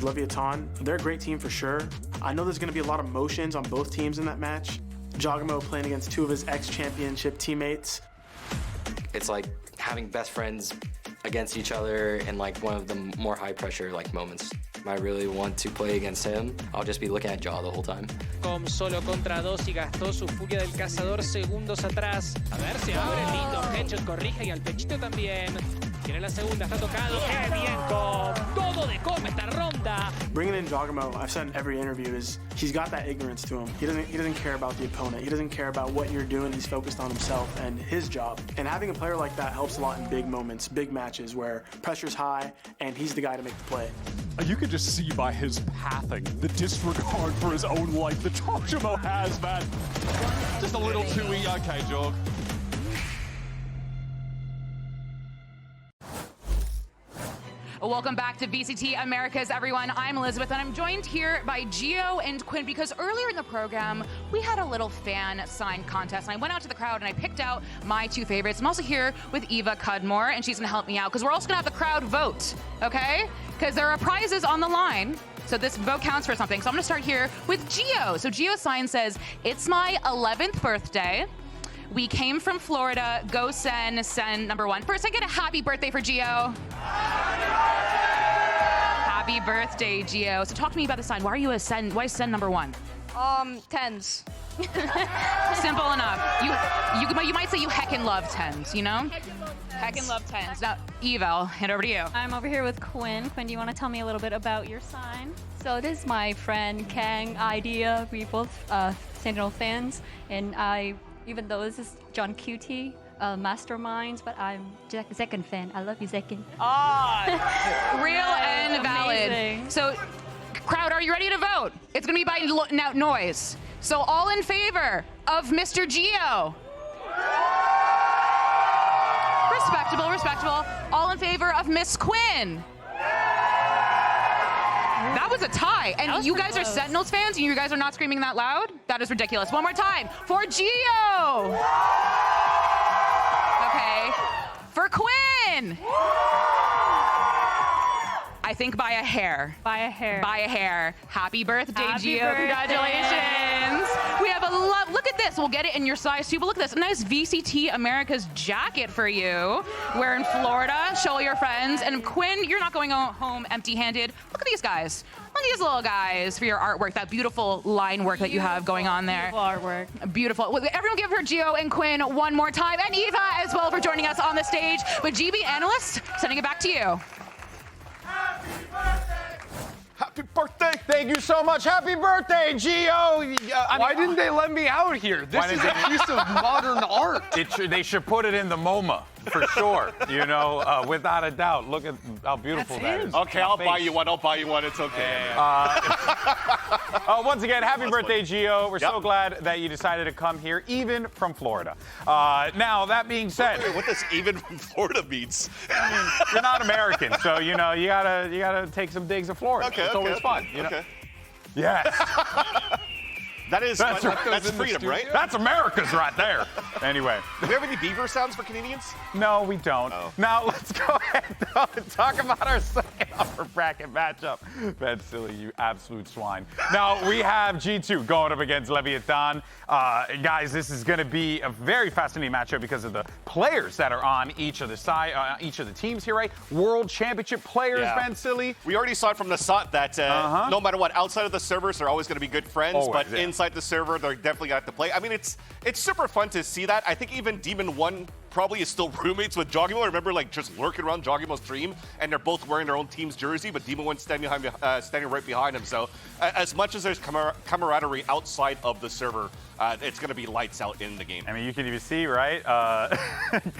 Leviathan, they're a great team for sure. I know there's going to be a lot of motions on both teams in that match. Jogamo playing against two of his ex-championship teammates. It's like having best friends against each other in like one of the more high pressure like moments. I really want to play against him. I'll just be looking at Jaw the whole time. Com solo contra dos y gastó su furia del cazador segundos atrás. A ver, se abre lindo. Headshot corrige y al pechito también. Tiene la segunda, está tocado. ¡Qué bien, Com! Todo de Com esta ronda. Bringing in Jogamo, I've said in every interview, is he's got that ignorance to him. He doesn't care about the opponent. He doesn't care about what you're doing. He's focused on himself and his job. And having a player like that helps a lot in big moments, big matches where pressure's high and he's the guy to make the play. You can just see by his pathing the disregard for his own life that Jogamo has, man. Just a little too easy. Okay, Jog. Welcome back to VCT Americas, everyone. I'm Elizabeth, and I'm joined here by Gio and Quinn because earlier in the program, we had a little fan sign contest, and I went out to the crowd and I picked out my two favorites. I'm also here with Eva Cudmore, and she's gonna help me out because we're also gonna have the crowd vote, okay? Because there are prizes on the line. So this vote counts for something. So I'm gonna start here with Gio. So Gio's sign says, "It's my 11th birthday. We came from Florida. Go Sen, Sen #1. First, I get a happy birthday for Gio. Happy birthday, Gio. So talk to me about the sign. Why are you a Sen? Why is Sen #1? Tens. Simple enough. You might say you heckin' love tens, you know? Heckin' love tens. Now, Eva, I'll hand over to you. I'm over here with Quinn. Quinn, do you want to tell me a little bit about your sign? So this is my friend Kang idea. We both Sentinel fans, and even though this is John QT, masterminds, but I'm Zekin fan. I love you, Zekin. Real and valid. Amazing. So, Crowd, are you ready to vote? It's gonna be by noise. So all in favor of Mr. Gio? Respectable, respectable. All in favor of Miss Quinn? That was a tie. And you guys are Sentinels fans and you guys are not screaming that loud? That is ridiculous. One more time for Gio. Okay. For Quinn. I think by a hair. by a hair. By a hair. Happy birthday, Happy Gio. birthday. Congratulations. We have a lot. Look at this. We'll get it in your size too, but look at this. A nice VCT Americas jacket for you. We're in Florida. Show your friends. And Quinn, you're not going home empty-handed. Look at these guys. Look at these little guys for your artwork, that beautiful line work that you have going on there. Beautiful artwork. Beautiful. Well, everyone give her Gio and Quinn one more time. And Eva as well for joining us on the stage. But GB analysts, sending it back to you. Happy birthday! Thank you so much. Happy birthday, Gio! Why didn't they let me out here? This is a piece of modern art. They should put it in the MoMA for sure. You know, without a doubt. Look at how beautiful that is. Okay, I'll buy you one. It's okay. Once again, happy birthday, Gio. We're so glad that you decided to come here, even from Florida. Now, that being said, What does even from Florida means? you're not American, so you know you gotta take some digs of Florida. It's always fun. You know? Yes. That's freedom, right? That's America's right there. Anyway. Do we have any beaver sounds for Canadians? No, we don't. Oh. Now, let's go ahead and talk about our second upper bracket matchup. Ben Silly, you absolute swine. Now, we have G2 going up against Leviathan. Guys, this is going to be a very fascinating matchup because of the players that are on each of the teams here, right? World Championship players, Ben Silly. We already saw it from the start that no matter what, outside of the servers, they're always going to be good friends, but inside the server, they're definitely got to play. I mean, it's super fun to see that. I think even Demon 1 probably is still roommates with Jogimo. I remember like just lurking around Jogimo's stream, and they're both wearing their own team's jersey, but Demon 1's standing right behind him. So as much as there's camaraderie outside of the server, it's going to be lights out in the game. I mean, you can even see, right?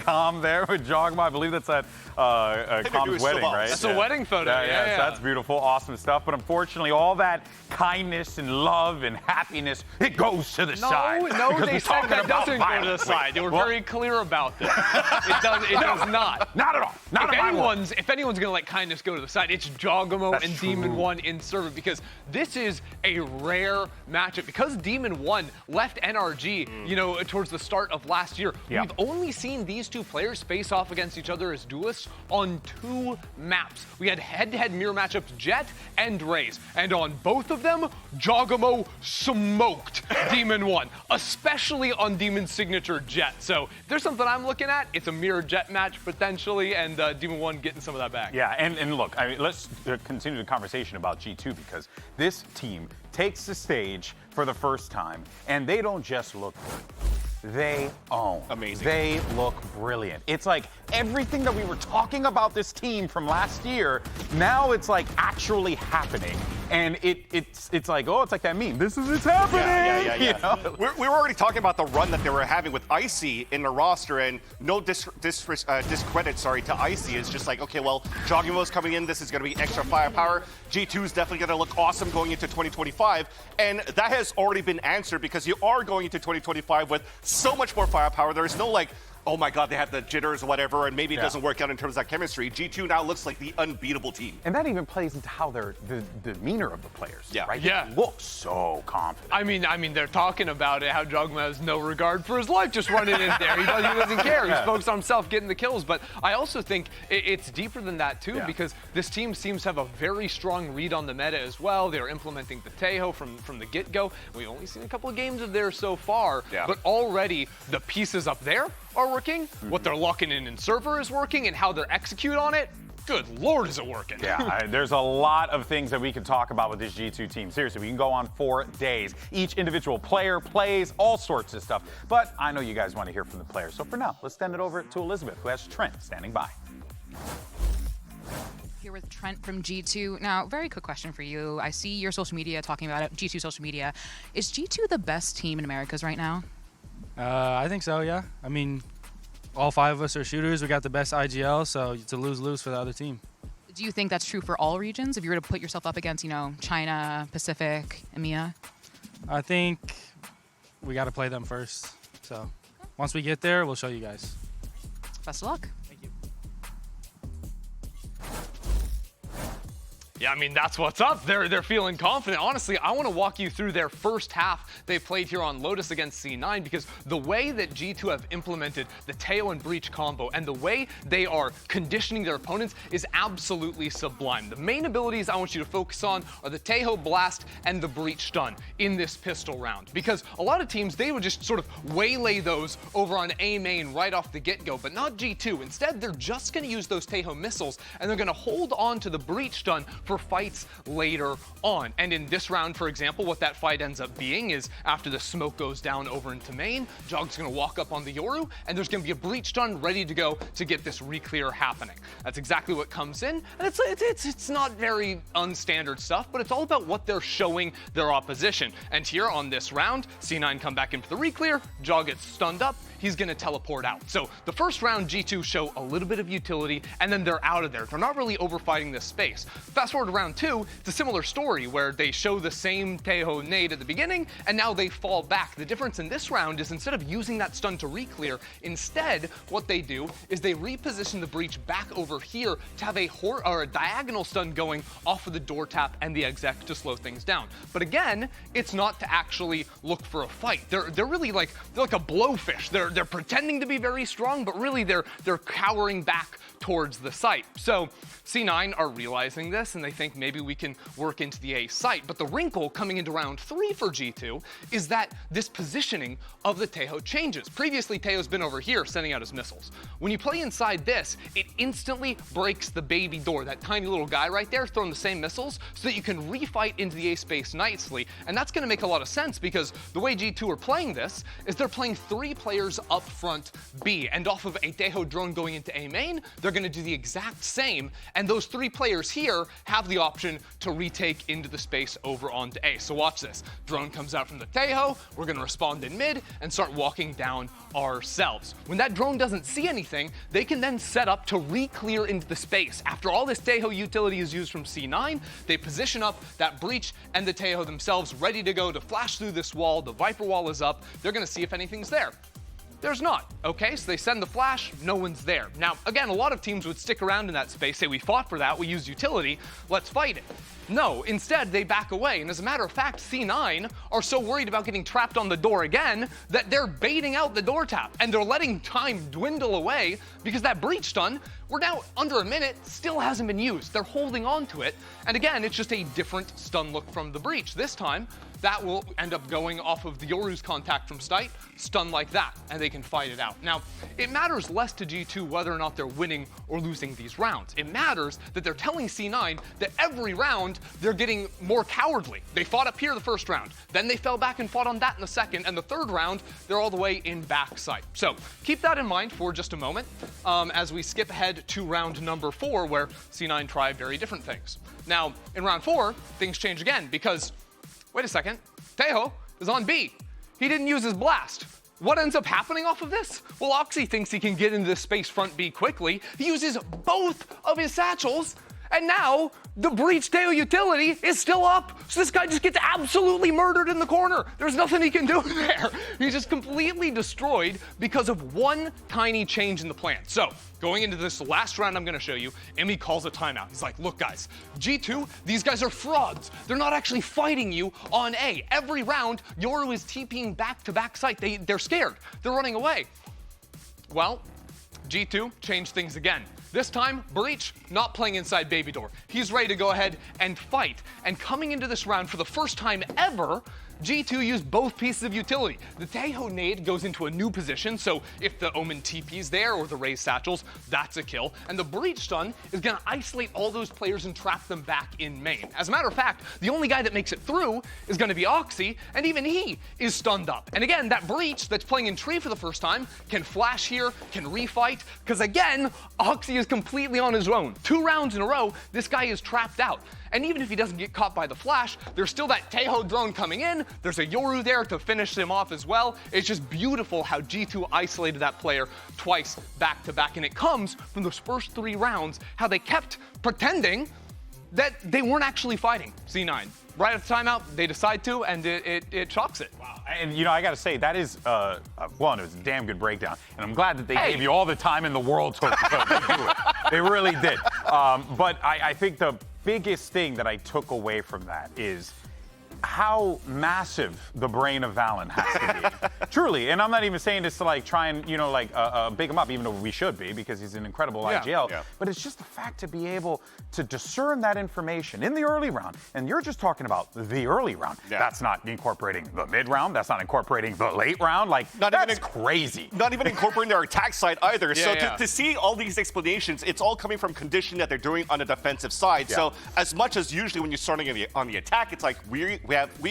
Calm there with Jogimo. I believe that's at Calm's wedding, right? That's a wedding photo. Yeah. So that's beautiful, awesome stuff. But unfortunately, all that kindness and love and happiness, it goes to the side. No, because they we're said talking that about doesn't go to the violence. side. They were very clear about this. It does not. Not at all. Not if at all. if anyone's gonna let kindness go to the side, it's Jogamo and Demon 1 in server, because this is a rare matchup. Because Demon 1 left NRG, you know, towards the start of last year, we've only seen these two players face off against each other as duelists on 2 maps. We had head-to-head mirror matchups, Jet and Raze, and on both of them, Jogamo smoked Demon 1, especially on Demon's signature Jet. So if there's something I'm looking at, it's a mirror Jet match potentially, and Demon 1 getting some of that back. Yeah, and look, I mean, let's continue the conversation about G2, because this team takes the stage for the first time, and they don't just look good. They own. Amazing. They look brilliant. It's like everything that we were talking about this team from last year, now it's like actually happening. And it's like, oh, it's like that meme. It's happening. Yeah. You know? We were already talking about the run that they were having with Icy in the roster, and no discredit, to Icy. It's just like, okay, well, Jogamo's coming in. This is going to be extra firepower. G2 is definitely going to look awesome going into 2025, and that has already been answered, because you are going into 2025 with so much more firepower. There's no like, oh my God, they have the jitters or whatever, and maybe it doesn't work out in terms of that chemistry. G2 now looks like the unbeatable team. And that even plays into how the demeanor of the players, right? Yeah. They look so confident. I mean, they're talking about it, how Jogamo has no regard for his life, just running in there. He doesn't care. He's focused on himself getting the kills. But I also think it's deeper than that, too, because this team seems to have a very strong read on the meta as well. They're implementing the Taeho from the get-go. We've only seen a couple of games of theirs so far, but already the pieces up there are working, what they're locking in server is working, and how they're execute on it, good Lord, is it working. Yeah, there's a lot of things that we can talk about with this G2 team. Seriously, we can go on for days. Each individual player plays all sorts of stuff, but I know you guys want to hear from the players. So for now, let's send it over to Elizabeth, who has Trent standing by. Here with Trent from G2. Now, very quick question for you. I see your social media talking about it, G2 social media. Is G2 the best team in Americas right now? I think so, yeah. I mean, all 5 of us are shooters. We got the best IGL, so it's a lose-lose for the other team. Do you think that's true for all regions? If you were to put yourself up against, you know, China, Pacific, EMEA? I think we got to play them first. So once we get there, we'll show you guys. Best of luck. Yeah, I mean, that's what's up. They're feeling confident. Honestly, I want to walk you through their first half they played here on Lotus against C9, because the way that G2 have implemented the Taeho and Breach combo and the way they are conditioning their opponents is absolutely sublime. The main abilities I want you to focus on are the Taeho Blast and the Breach Stun in this pistol round, because a lot of teams, they would just sort of waylay those over on A main right off the get-go, but not G2. Instead, they're just going to use those Taeho missiles, and they're going to hold on to the Breach Stun for fights later on. And in this round, for example, what that fight ends up being is after the smoke goes down over into main, Jog's gonna walk up on the Yoru, and there's gonna be a Breach Stun ready to go to get this re-clear happening. That's exactly what comes in, and it's not very unstandard stuff, but it's all about what they're showing their opposition. And here on this round, C9 come back in for the re-clear, Jog gets stunned up, he's gonna teleport out. So the first round, G2 show a little bit of utility, and then they're out of there. They're not really overfighting this space. Fast forward to round 2, it's a similar story where they show the same Taeho nade at the beginning, and now they fall back. The difference in this round is instead of using that stun to re-clear, instead what they do is they reposition the Breach back over here to have a diagonal stun going off of the door tap and the exec to slow things down. But again, it's not to actually look for a fight. They're really like a blowfish. They're pretending to be very strong, but really they're cowering back towards the site. So C9 are realizing this, and they think maybe we can work into the A site. But the wrinkle coming into round 3 for G2 is that this positioning of the Taeho changes. Previously, Taeho's been over here sending out his missiles. When you play inside this, it instantly breaks the baby door. That tiny little guy right there throwing the same missiles so that you can refight into the A space nicely. And that's going to make a lot of sense, because the way G2 are playing this is they're playing 3 players up front B, and off of a Taeho drone going into A main, they're going to do the exact same, and those 3 players here have the option to retake into the space over onto A. So watch this. Drone comes out from the Taeho, we're going to respond in mid and start walking down ourselves. When that drone doesn't see anything, they can then set up to re-clear into the space. After all this Taeho utility is used from C9, they position up that Breach and the Taeho themselves ready to go to flash through this wall. The Viper wall is up. They're going to see if anything's there. There's not. Okay, so they send the flash, no one's there. Now, again, a lot of teams would stick around in that space, say we fought for that, we used utility, let's fight it. No, instead they back away, and as a matter of fact, C9 are so worried about getting trapped on the door again that they're baiting out the door tap, and they're letting time dwindle away because that breach stun, we're now under a minute, still hasn't been used. They're holding on to it, and again, it's just a different stun look from the breach. This time, that will end up going off of the Yoru's contact from Stite, stun like that, and they can fight it out. Now, it matters less to G2 whether or not they're winning or losing these rounds. It matters that they're telling C9 that every round they're getting more cowardly. They fought up here the first round, then they fell back and fought on that in the second, and the third round, they're all the way in backside. So keep that in mind for just a moment as we skip ahead to round number 4, where C9 try very different things. Now, in round 4, things change again because wait a second, Tejo is on B. He didn't use his blast. What ends up happening off of this? Well, Oxy thinks he can get into this space front B quickly. He uses both of his satchels, and now the breach Tejo utility is still up. So this guy just gets absolutely murdered in the corner. There's nothing he can do there. He's just completely destroyed because of one tiny change in the plan. So going into this last round I'm going to show you, Emmy calls a timeout. He's like, look guys, G2, these guys are frauds. They're not actually fighting you on A. Every round, Yoru is TPing back to back site. They're scared. They're running away. Well, G2 changed things again. This time, Breach not playing inside Baby Door. He's ready to go ahead and fight. And coming into this round for the first time ever, G2 used both pieces of utility. The Tejo nade goes into a new position, so if the Omen TP's there or the Raze satchels, that's a kill. And the Breach stun is gonna isolate all those players and trap them back in main. As a matter of fact, the only guy that makes it through is gonna be Oxy, and even he is stunned up. And again, that Breach that's playing in tree for the first time can flash here, can refight, because again, Oxy is completely on his own. 2 rounds in a row, this guy is trapped out. And even if he doesn't get caught by the flash, there's still that Tejo drone coming in. There's a Yoru there to finish him off as well. It's just beautiful how G2 isolated that player twice back to back. And it comes from those first 3 rounds, how they kept pretending that they weren't actually fighting C9. Right at the timeout, they decide to, and it shocks it. Wow. And, you know, I got to say, that is, one, it was a damn good breakdown. And I'm glad that they gave you all the time in the world to do it. They really did. But I think the biggest thing that I took away from that is how massive the brain of Valen has to be. Truly. And I'm not even saying this to like try and, you know, like big him up, even though we should be, because he's an incredible IGL. Yeah. But it's just the fact to be able to discern that information in the early round. And you're just talking about the early round. Yeah. That's not incorporating the mid round. That's not incorporating the late round. Like, that's crazy. Not even incorporating their attack side either. So to see all these explanations, it's all coming from conditioning that they're doing on the defensive side. So as much as usually when you're starting on the attack, it's like we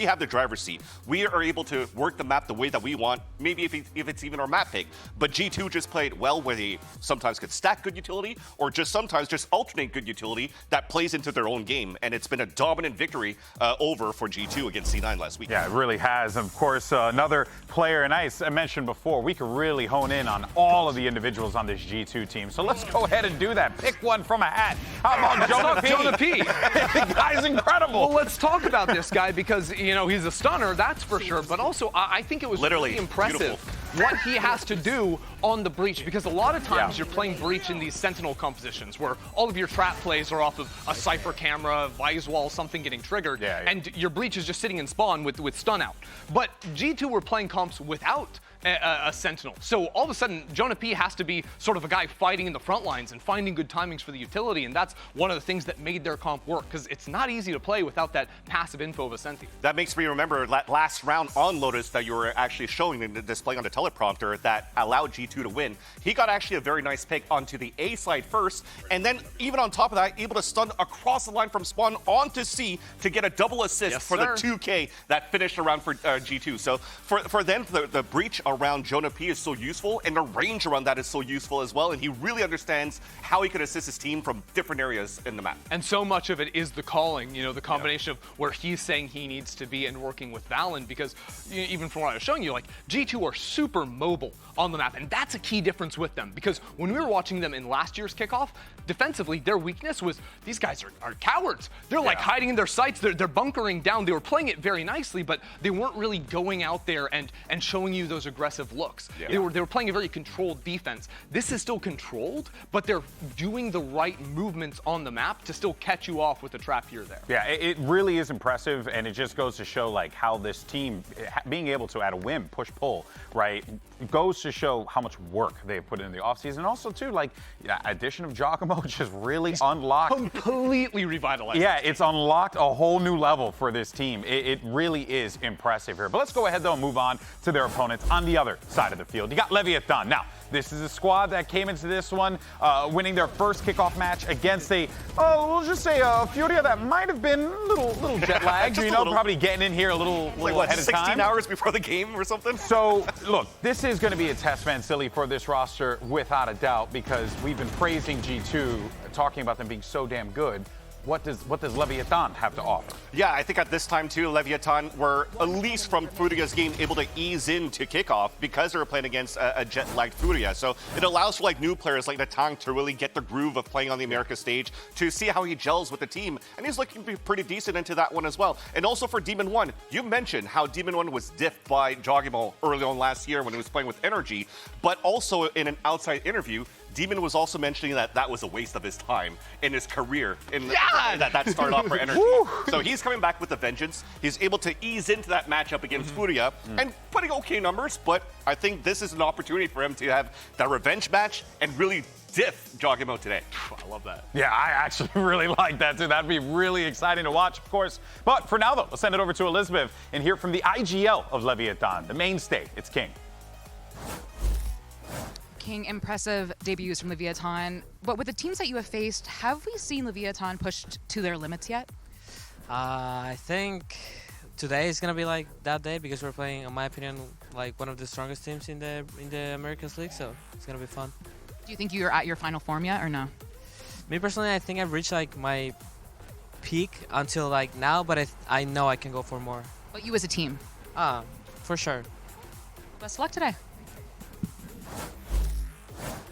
have the driver's seat. We are able to work the map the way that we want, maybe if it's even our map pick. But G2 just played well where they sometimes could stack good utility or just sometimes just alternate good utility that plays into their own game. And it's been a dominant victory over for G2 against C9 last week. Yeah, it really has. Of course, another player, and I mentioned before, we could really hone in on all of the individuals on this G2 team. So let's go ahead and do that. Pick one from a hat. How about Jonah P? The guy's incredible. Well, let's talk about this guy because, you know, he's a stunner, that's for sure. But also, I think it was really impressive what he has to do on the breach, because a lot of times you're playing breach in these sentinel compositions where all of your trap plays are off of a Cypher camera, Vise wall, something getting triggered, and your breach is just sitting in spawn with stun out. But G2 were playing comps without a sentinel. So all of a sudden, Jonah P has to be sort of a guy fighting in the front lines and finding good timings for the utility, and that's one of the things that made their comp work, because it's not easy to play without that passive info of a Senti. That makes me remember that last round on Lotus that you were actually showing in the display on the teleprompter that allowed G2 to win. He got actually a very nice pick onto the A side first, and then even on top of that, able to stun across the line from spawn onto C to get a double assist for the 2K that finished around for G2. So for them, the breach around Jonah P is so useful, and the range around that is so useful as well, and he really understands how he could assist his team from different areas in the map. And so much of it is the calling, you know, the combination of where he's saying he needs to be and working with Valen, because even from what I was showing you, like, G2 are super mobile on the map, and that's a key difference with them, because when we were watching them in last year's kickoff, defensively, their weakness was these guys are cowards. They're like hiding in their sites, they're bunkering down, they were playing it very nicely, but they weren't really going out there and showing you those aggressive aggressive looks. Yeah. They were playing a very controlled defense. This is still controlled, but they're doing the right movements on the map to still catch you off with a trap here or there. Yeah, it really is impressive, and it just goes to show like how this team, being able to at a whim push-pull, right, goes to show how much work they've put in the offseason. Also, too, like, addition of Giacomo just really unlocked. Completely revitalized. Yeah, it's unlocked a whole new level for this team. It really is impressive here. But let's go ahead, though, and move on to their opponents on the other side of the field. You got Leviathan. Now, this is a squad that came into this one winning their first kickoff match against we'll just say a Furia that might have been a little jet lagged, you know, probably getting in here a little ahead of time. 16 hours before the game or something? So, look, this is going to be a test, Van Silly, for this roster without a doubt, because we've been praising G2, talking about them being so damn good. What does Leviathan have to offer? Yeah, I think at this time, too, Leviathan were, at least from Furia's game, able to ease into kickoff because they were playing against a jet-lagged Furia. So it allows for like new players like Natang to really get the groove of playing on the Americas stage, to see how he gels with the team. And he's looking to be pretty decent into that one as well. And also for Demon One, you mentioned how Demon One was diffed by Giacomo early on last year when he was playing with Energy. But also in an outside interview, Demon was also mentioning that that was a waste of his time in his career. That started off for Energy. So he's coming back with a vengeance. He's able to ease into that matchup against Furia and putting okay numbers, but I think this is an opportunity for him to have that revenge match and really diff Giacomo today. I love that. Yeah, I actually really like that, too. That'd be really exciting to watch, of course. But for now, though, let's send it over to Elizabeth and hear from the IGL of Leviathan, the mainstay. It's King. King, impressive debuts from Leviathan. But with the teams that you have faced, have we seen Leviathan pushed to their limits yet? I think today is gonna be like that day because we're playing, in my opinion, like one of the strongest teams in the Americas League. So it's gonna be fun. Do you think you're at your final form yet, or no? Me personally, I think I've reached like my peak until like now, but I know I can go for more. But you as a team? For sure. Best of luck today.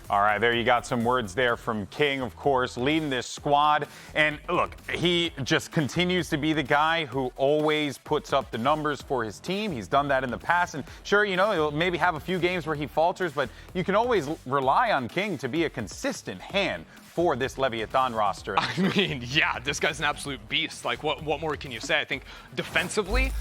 All right, there you got some words there from King, of course, leading this squad. And look, he just continues to be the guy who always puts up the numbers for his team. He's done that in the past. And sure, you know, he'll maybe have a few games where he falters, but you can always rely on King to be a consistent hand for this Leviathan roster. I mean, yeah, this guy's an absolute beast. Like, what more can you say? I think defensively,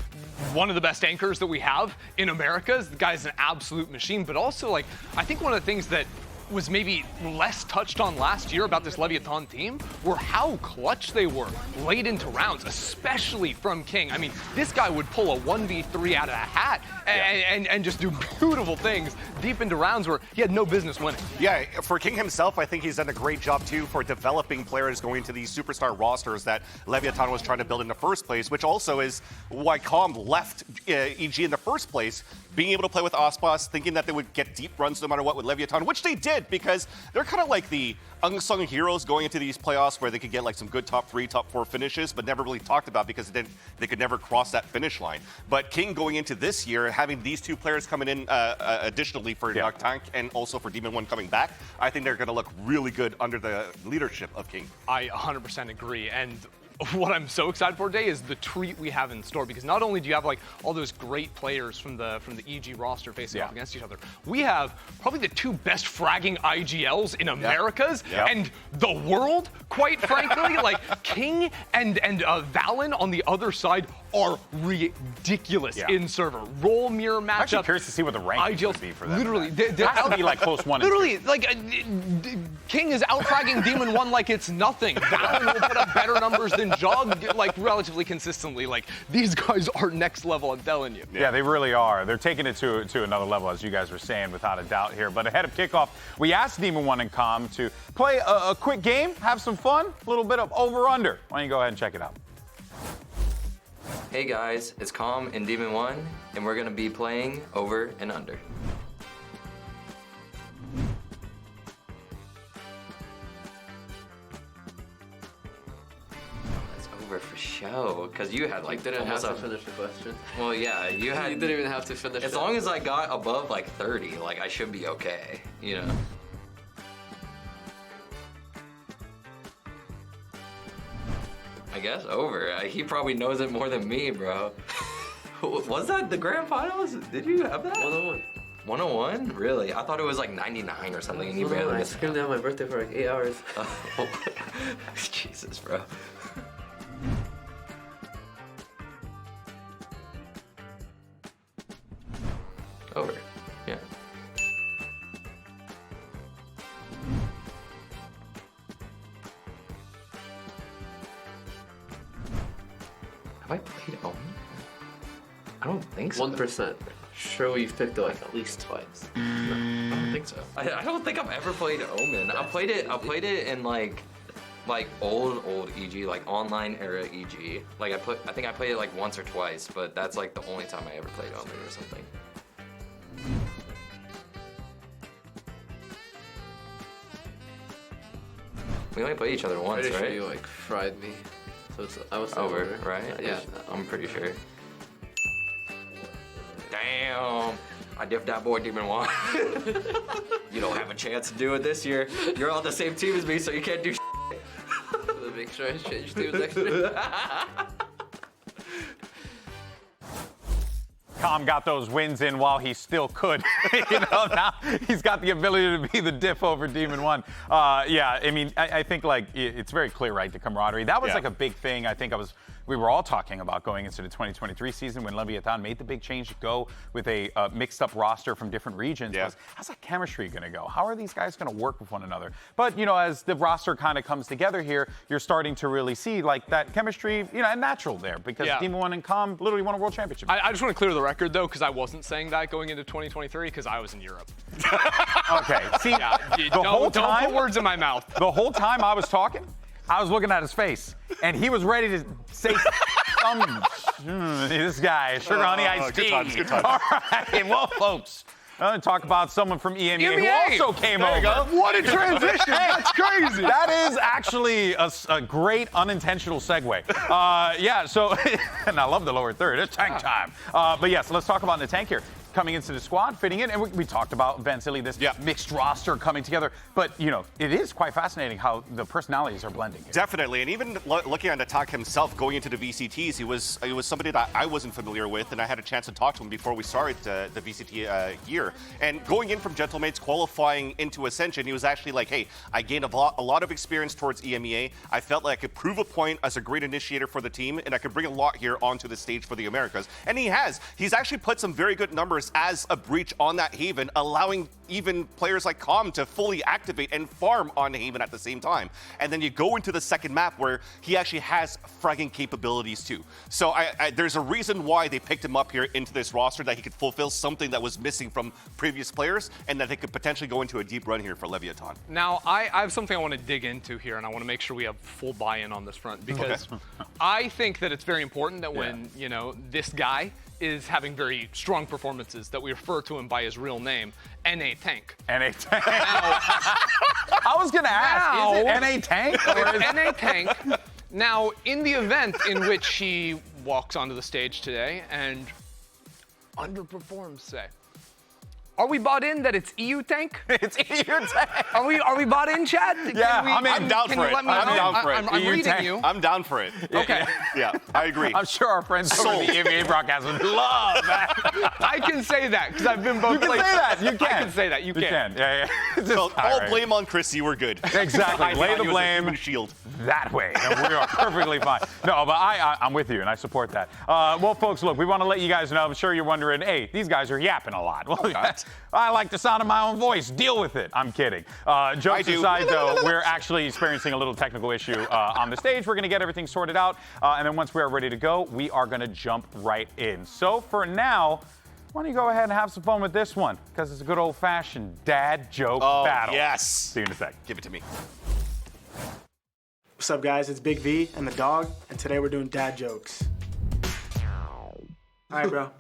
one of the best anchors that we have in Americas. The guy's an absolute machine, but also, like, I think one of the things that was maybe less touched on last year about this Leviathan team were how clutch they were late into rounds, especially from King. I mean, this guy would pull a 1v3 out of a hat and just do beautiful things deep into rounds where he had no business winning. Yeah, for King himself, I think he's done a great job, too, for developing players going to these superstar rosters that Leviathan was trying to build in the first place, which also is why Com left EG in the first place, being able to play with Ospas, thinking that they would get deep runs no matter what with Leviathan, which they did, because they're kind of like the unsung heroes going into these playoffs where they could get like some good top 3, top 4 finishes, but never really talked about because they could never cross that finish line. But King going into this year, having these two players coming in additionally for Noctank and also for Demon One coming back, I think they're going to look really good under the leadership of King. I 100% agree. And what I'm so excited for today is the treat we have in store, because not only do you have like all those great players from the EG roster facing off against each other, we have probably the 2 best fragging IGLs in Americas and the world, quite frankly. Like King and Valen on the other side are ridiculous in server. Roll mirror matchup. I'm actually curious to see what the ranking would be for that. Literally, they're out to be like close 1 and 2. Literally, like King is outfragging Demon One like it's nothing. Valen will put up better numbers than Jog, like relatively consistently. Like these guys are next level, I'm telling you. Yeah, they really are. They're taking it to another level, as you guys were saying, without a doubt here. But ahead of kickoff, we asked Demon One and Com to play a quick game, have some fun, a little bit of over/under. Why don't you go ahead and check it out? Hey guys, it's Com and Demon One, and we're gonna be playing over and under. That's over for show, because you had like didn't have to finish the question. Well, yeah, you had. You didn't even have to finish. As long as I got above like 30, like I should be okay, you know. I guess over. He probably knows it more than me, bro. Was that the grand finals? Did you have that? 1-1. 101? Really? I thought it was like 99 or something, and you barely I missed screamed out my birthday for like 8 hours. Jesus, bro. Over. Yeah. Have I played Omen? I don't think so. 1%. Sure, we've picked it like at least twice. No, I don't think so. I don't think I've ever played Omen. I played it in like old EG, like online era EG. Like I think I played it like once or twice, but that's like the only time I ever played Omen or something. We only played each other once, Pretty right? sure you like fried me. So I was Over, right? Yeah. I'm pretty sure. Damn. I diffed that boy Demon 1. You don't have a chance to do it this year. You're on the same team as me, so you can't do shit. Make sure I change teams next year. Tom got those wins in while he still could. Now he's got the ability to be the diff over Demon 1. Yeah, I mean, I think like it's very clear, right? The camaraderie. That was like a big thing. I think we were all talking about going into the 2023 season when Leviathan made the big change to go with a mixed up roster from different regions. Yeah. How's that chemistry going to go? How are these guys going to work with one another? But, as the roster kind of comes together here, you're starting to really see like that chemistry, natural there because Demon 1 and Com literally won a world championship. I just want to clear the record, though, because I wasn't saying that going into 2023 because I was in Europe. Okay, see, Don't put words in my mouth. The whole time I was talking, I was looking at his face, and he was ready to say this guy, sugar honey iced tea. Good times. All right, well, folks, I'm going to talk about someone from EMEA who also came over. What a transition! That's crazy. That is actually a great unintentional segue. So, and I love the lower third. It's tank time. But yes, let's talk about the tank here. Coming into the squad, fitting in, and we talked about Vansili, this mixed roster coming together. But it is quite fascinating how the personalities are blending here. Definitely, and even looking at Attack himself going into the VCTs, he was somebody that I wasn't familiar with, and I had a chance to talk to him before we started the VCT year. And going in from Gentlemates, qualifying into Ascension, he was actually like, "Hey, I gained a lot of experience towards EMEA. I felt like I could prove a point as a great initiator for the team, and I could bring a lot here onto the stage for the Americas." And he has. He's actually put some very good numbers as a breach on that Haven, allowing even players like Com to fully activate and farm on Haven at the same time. And then you go into the second map where he actually has fragging capabilities too. So there's a reason why they picked him up here into this roster, that he could fulfill something that was missing from previous players, and that they could potentially go into a deep run here for Leviathan. Now, I have something I want to dig into here, and I want to make sure we have full buy-in on this front, because I think that it's very important that when, this guy is having very strong performances, that we refer to him by his real name, NA Tank. NA Tank. Now, I was going to ask, is it NA Tank? Or is NA Tank. Now, in the event in which he walks onto the stage today and underperforms, say, are we bought in that it's EU Tank? It's EU Tank. Are we bought in, Chad? I'm down for it. I'm reading you. I'm down for it. Okay. Yeah, I agree. I'm sure our friends over the EMEA broadcast would love that. I can say that because I've been both places. You can say that. You can. I can say that. You can. Yeah. So all blame on Chris. You were good. Exactly. Lay the blame shield that way, and we are perfectly fine. No, but I'm with you, and I support that. Well, folks, look, we want to let you guys know. I'm sure you're wondering, hey, these guys are yapping a lot. Well, I like the sound of my own voice. Deal with it. I'm kidding. Jokes aside, though, we're actually experiencing a little technical issue on the stage. We're going to get everything sorted out, and then once we are ready to go, we are going to jump right in. So for now, why don't you go ahead and have some fun with this one, because it's a good old-fashioned dad joke battle. Yes. See you in a sec. Give it to me. What's up, guys? It's Big V and the dog, and today we're doing dad jokes. All right, bro.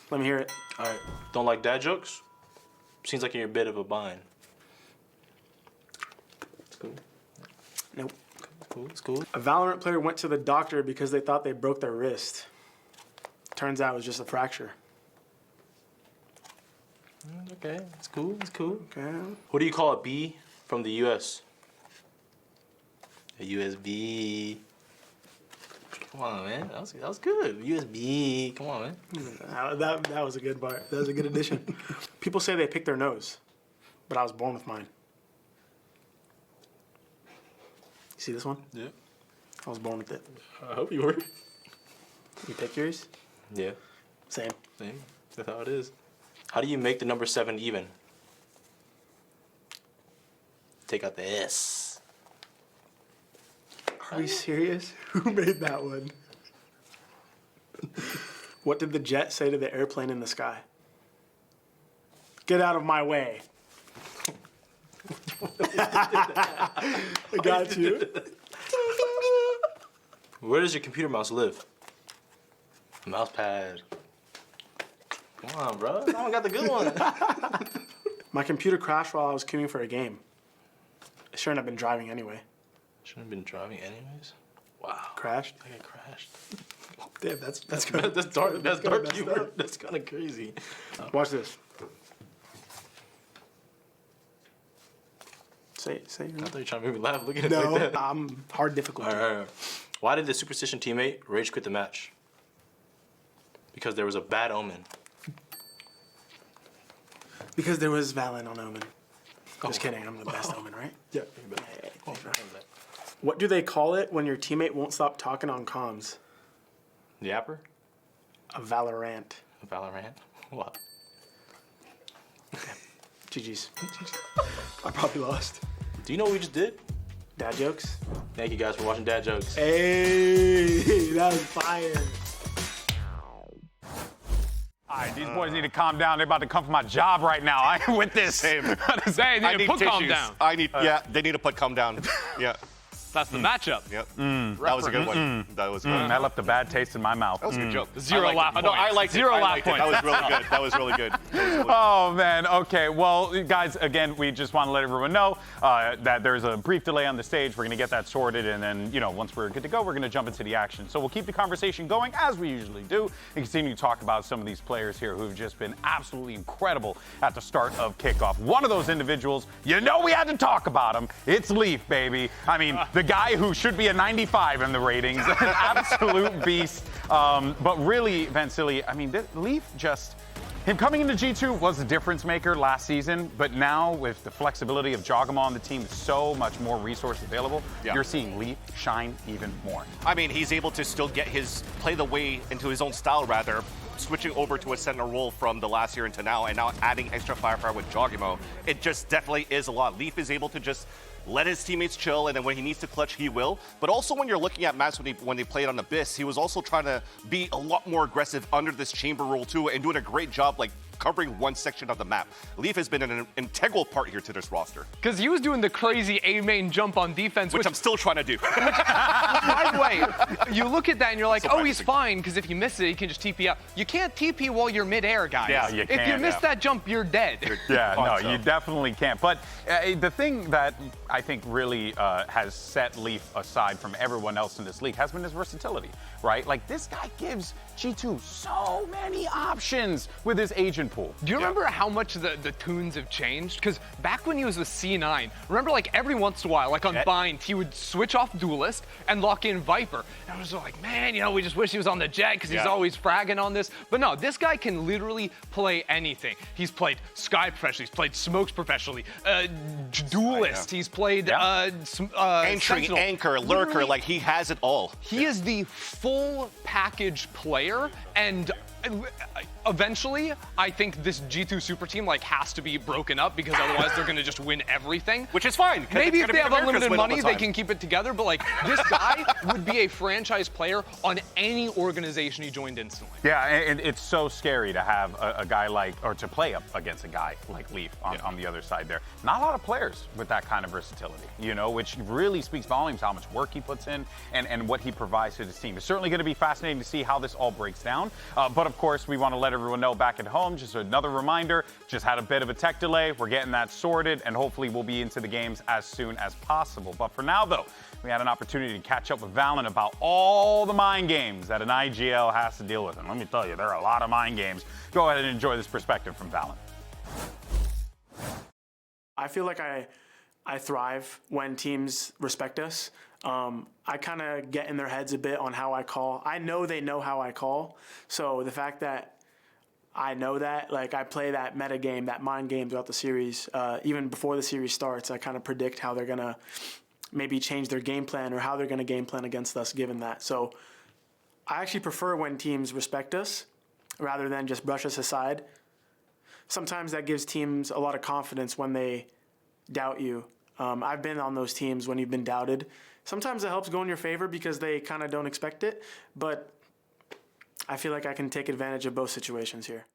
Let me hear it. All right. Don't like dad jokes? Seems like you're in a bit of a bind. It's cool. Nope. Cool. It's cool. A Valorant player went to the doctor because they thought they broke their wrist. Turns out it was just a fracture. Okay. It's cool. It's cool. Okay. What do you call a B from the U.S.? A USB. Come on, man. That was good. USB. Come on, man. That was a good bar. That was a good addition. People say they pick their nose, but I was born with mine. You see this one? Yeah. I was born with it. I hope you were. You pick yours? Yeah. Same. That's how it is. How do you make the number 7 even? Take out the S. Are you serious? Who made that one? What did the jet say to the airplane in the sky? Get out of my way. I got you. Where does your computer mouse live? Mouse pad. Come on, bro. I don't got the good one. My computer crashed while I was queuing for a game. I shouldn't have been driving anyway. Shouldn't have been driving anyways. Wow. Crashed? I got crashed. Damn, that's dark. That's dark humor. That's kind of crazy. Watch this. Say I your thought name. you were trying to make me laugh. Look at it No, like that. I'm hard difficulty. All right. Why did the Superstition teammate rage quit the match? Because there was a bad omen. Because there was Valen on Omen. Just kidding, I'm the best Omen, right? Yeah. What do they call it when your teammate won't stop talking on comms? Yapper? A Valorant. Valorant? What? GG's. I probably lost. Do you know what we just did? Dad jokes? Thank you guys for watching Dad Jokes. Hey, that was fire. All right, these boys need to calm down. They're about to come for my job right now. I ain't with this. Same. They need to put calm down. Yeah, they need to put calm down. Yeah. That's the matchup. Yep. That was a good one. That was good. That left a bad taste in my mouth. That was a good joke. Zero laugh points. No, I liked Zero it. laugh points. That was really good. That was really good. Oh, man. Okay. Well, guys, again, we just want to let everyone know that there's a brief delay on the stage. We're going to get that sorted. And then, once we're good to go, we're going to jump into the action. So we'll keep the conversation going as we usually do and continue to talk about some of these players here who've just been absolutely incredible at the start of kickoff. One of those individuals, we had to talk about him. It's Leaf, baby. I mean, the guy who should be a 95 in the ratings, an absolute beast. But really, Vansili, I mean, Leaf him coming into G2 was a difference maker last season, but now with the flexibility of Jogama on the team, so much more resource available, you're seeing Leaf shine even more. I mean, he's able to still get play the way into his own style, rather, switching over to a center role from the last year into now, and now adding extra firepower with Jogamo. It just definitely is a lot. Leaf is able to just let his teammates chill, and then when he needs to clutch, he will. But also when you're looking at maps when they played on Abyss, he was also trying to be a lot more aggressive under this chamber role too, and doing a great job covering one section of the map. Leaf has been an integral part here to this roster. Because he was doing the crazy A-main jump on defense. Which I'm still trying to do. By the way, you look at that and you're like, he's fine, because if you miss it, he can just TP out. You can't TP while you're midair, guys. Yeah, you can't. If you miss that jump, you're dead. You definitely can't. But the thing that I think really has set Leaf aside from everyone else in this league has been his versatility, right? Like, this guy gives G2 so many options with his agent pool. Do you remember how much the tunes have changed? Because back when he was with C9, remember every once in a while, on Bind, he would switch off Duelist and lock in Viper. And I was like, man, we just wish he was on the Jet because he's always fragging on this. But no, this guy can literally play anything. He's played Sky professionally, he's played Smokes professionally, Duelist, he's played Entry, Anchor, Lurker, he has it all. He is the full package player, and eventually, I think this G2 super team has to be broken up because otherwise they're gonna just win everything. Which is fine. Maybe if they have unlimited money, they can keep it together. But this guy would be a franchise player on any organization he joined instantly. Yeah, and it's so scary to have a guy or to play up against a guy like Leaf on the other side there. Not a lot of players with that kind of versatility, which really speaks volumes how much work he puts in and what he provides to his team. It's certainly going to be fascinating to see how this all breaks down. But of course, we want to let everyone know back at home, just another reminder, just had a bit of a tech delay. We're getting that sorted, and hopefully we'll be into the games as soon as possible. But for now, though, we had an opportunity to catch up with Valen about all the mind games that an IGL has to deal with. And let me tell you, there are a lot of mind games. Go ahead and enjoy this perspective from Valen. I feel like I thrive when teams respect us. I kind of get in their heads a bit on how I call. I know they know how I call. So the fact that I know that, like, I play that meta game, that mind game throughout the series, even before the series starts, I kind of predict how they're going to maybe change their game plan or how they're going to game plan against us given that. So I actually prefer when teams respect us rather than just brush us aside. Sometimes that gives teams a lot of confidence when they doubt you. I've been on those teams when you've been doubted. Sometimes it helps go in your favor because they kind of don't expect it, but I feel like I can take advantage of both situations here.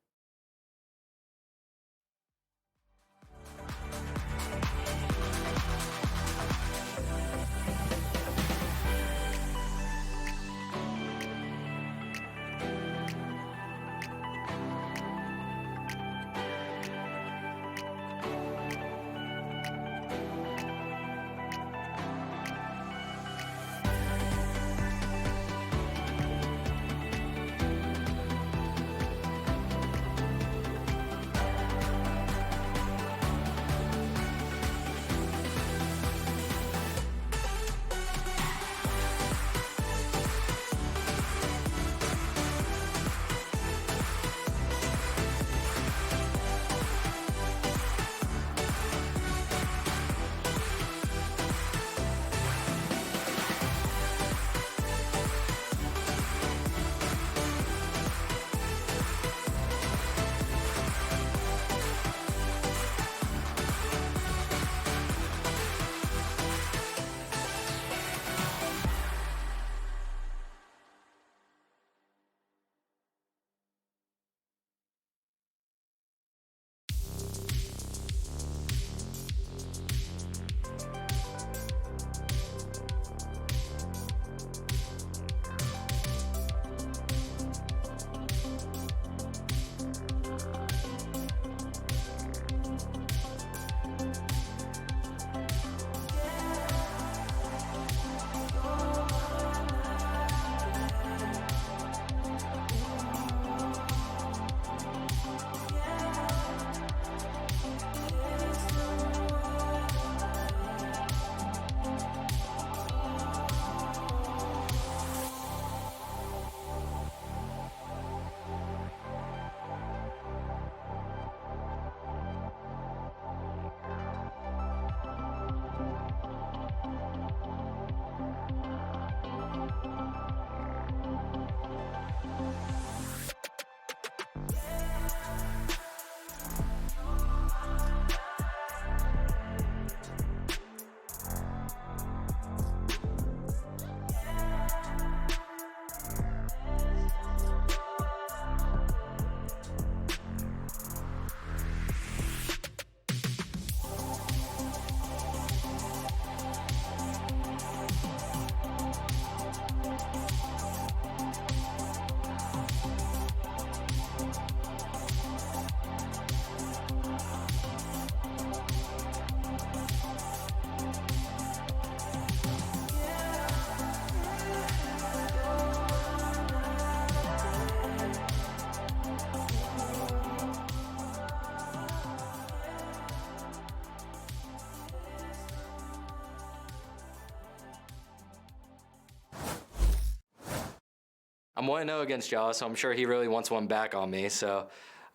I'm 1-0 against Jaw, so I'm sure he really wants one back on me. So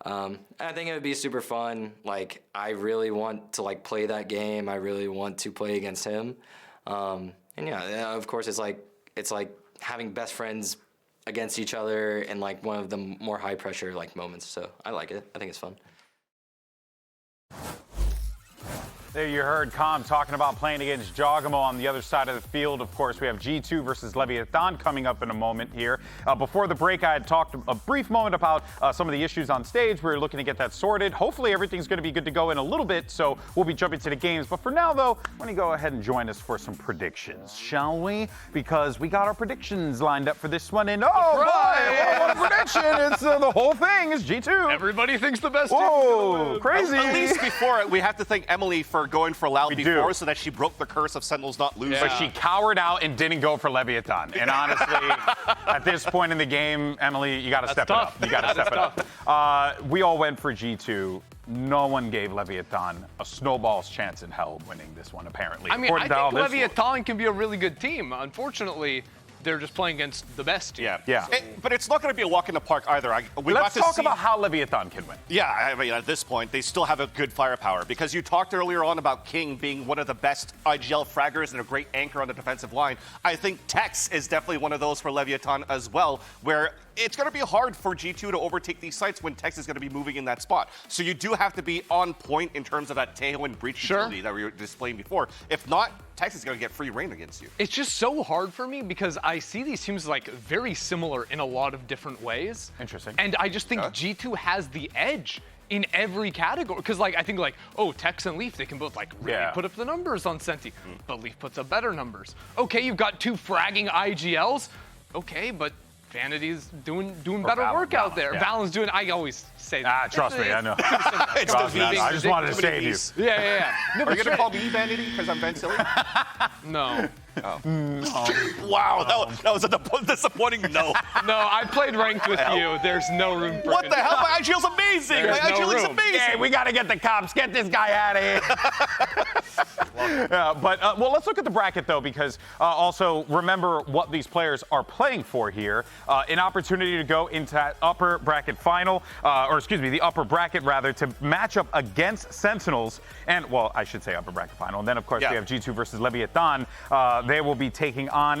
I think it would be super fun. Like, I really want to like play that game. I really want to play against him. And yeah, of course, it's like having best friends against each other in like one of the more high pressure like moments. So I like it. I think it's fun. There you heard Com talking about playing against Jogamo on the other side of the field. Of course, we have G2 versus Leviathan coming up in a moment here. Before the break, I had talked a brief moment about some of the issues on stage. We were looking to get that sorted. Hopefully, everything's going to be good to go in a little bit, so we'll be jumping to the games. But for now, though, why don't you go ahead and join us for some predictions, shall we? Because we got our predictions lined up for this one. And oh, boy, what a prediction! It's the whole thing is G2. Everybody thinks the best team. Whoa, crazy. At least before it, we have to thank Emily for going for Loud before so that she broke the curse of Sentinels not losing. But she cowered out and didn't go for Leviathan. And honestly, at this point in the game, Emily, you got to step it up. You got to step it up. We all went for G2. no one gave Leviathan a snowball's chance in hell of winning this one, apparently. I mean, I think Leviathan can be a really good team. Unfortunately, they're just playing against the best team. Yeah. But it's not going to be a walk in the park either. Let's talk about how Leviathan can win. Yeah, I mean, at this point, they still have a good firepower because you talked earlier on about King being one of the best IGL fraggers and a great anchor on the defensive line. I think Tex is definitely one of those for Leviathan as well, where it's going to be hard for G2 to overtake these sites when Tex is going to be moving in that spot. So you do have to be on point in terms of that Tejo and Breach utility that we were displaying before. If not, Tex is going to get free reign against you. It's just so hard for me because I see these teams like very similar in a lot of different ways. Interesting. And I just think G2 has the edge in every category. Because like I think like, oh, Tex and Leaf, they can both like really put up the numbers on Senti. But Leaf puts up better numbers. Okay, you've got two fragging IGLs. Okay, but Vanity's doing better work out there. Valen's doing, I always say that. Trust me, I know. Trust me, I just wanted to save you. Yeah. No, are you going to call me Vanity because I'm Van Silly? No. Wow, that was a disappointing no. No, I played ranked with you. There's no room for What the hell? My IGL's amazing. My IGL is amazing. Hey, we got to get the cops. Get this guy out of here. Well, let's look at the bracket, though, because also remember what these players are playing for here. An opportunity to go into that upper bracket final, the upper bracket, rather, to match up against Sentinels. And, well, I should say upper bracket final. And then, of course, we have G2 versus Leviathan. They will be taking on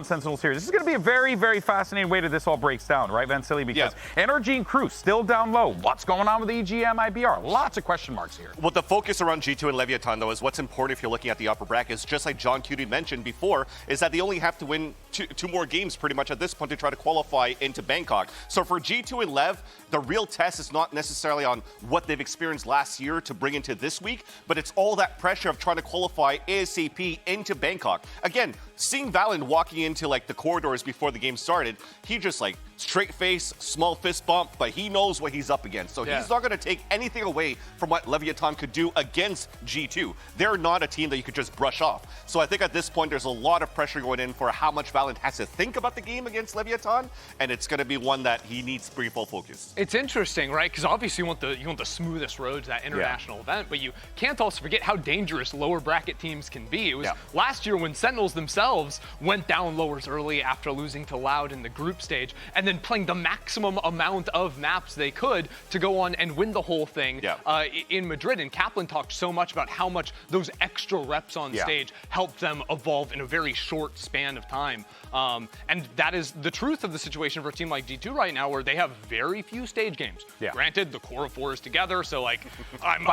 Sentinels here. This is going to be a very, very fascinating way that this all breaks down, right, Vansili? Because NRG and Crew still down low. What's going on with EGM, IBR? Lots of question marks here. Well, the focus around G2 and Leviathan, though, is what's important if you're looking at the upper brackets, just like John Cutie mentioned before, is that they only have to win two more games pretty much at this point to try to qualify into Bangkok. So for G2 and Lev, the real test is not necessarily on what they've experienced last year to bring into this week, but it's all that pressure of trying to qualify ASAP into Bangkok. Again, seeing Valen walking into like the corridors before the game started, he just like straight face, small fist bump, but he knows what he's up against. So he's not going to take anything away from what Leviathan could do against G2. They're not a team that you could just brush off. So I think at this point, there's a lot of pressure going in for how much Valen has to think about the game against Leviathan, and it's going to be one that he needs to bring full focus. It's interesting, right? Because obviously you want the smoothest road to that international event, but you can't also forget how dangerous lower bracket teams can be. It was last year when Sentinels themselves went down lowers early after losing to Loud in the group stage, and then playing the maximum amount of maps they could to go on and win the whole thing in Madrid. And Kaplan talked so much about how much those extra reps on stage helped them evolve in a very short span of time. And that is the truth of the situation for a team like G2 right now, where they have very few stage games. Granted, the core of 4 is together, so like I'm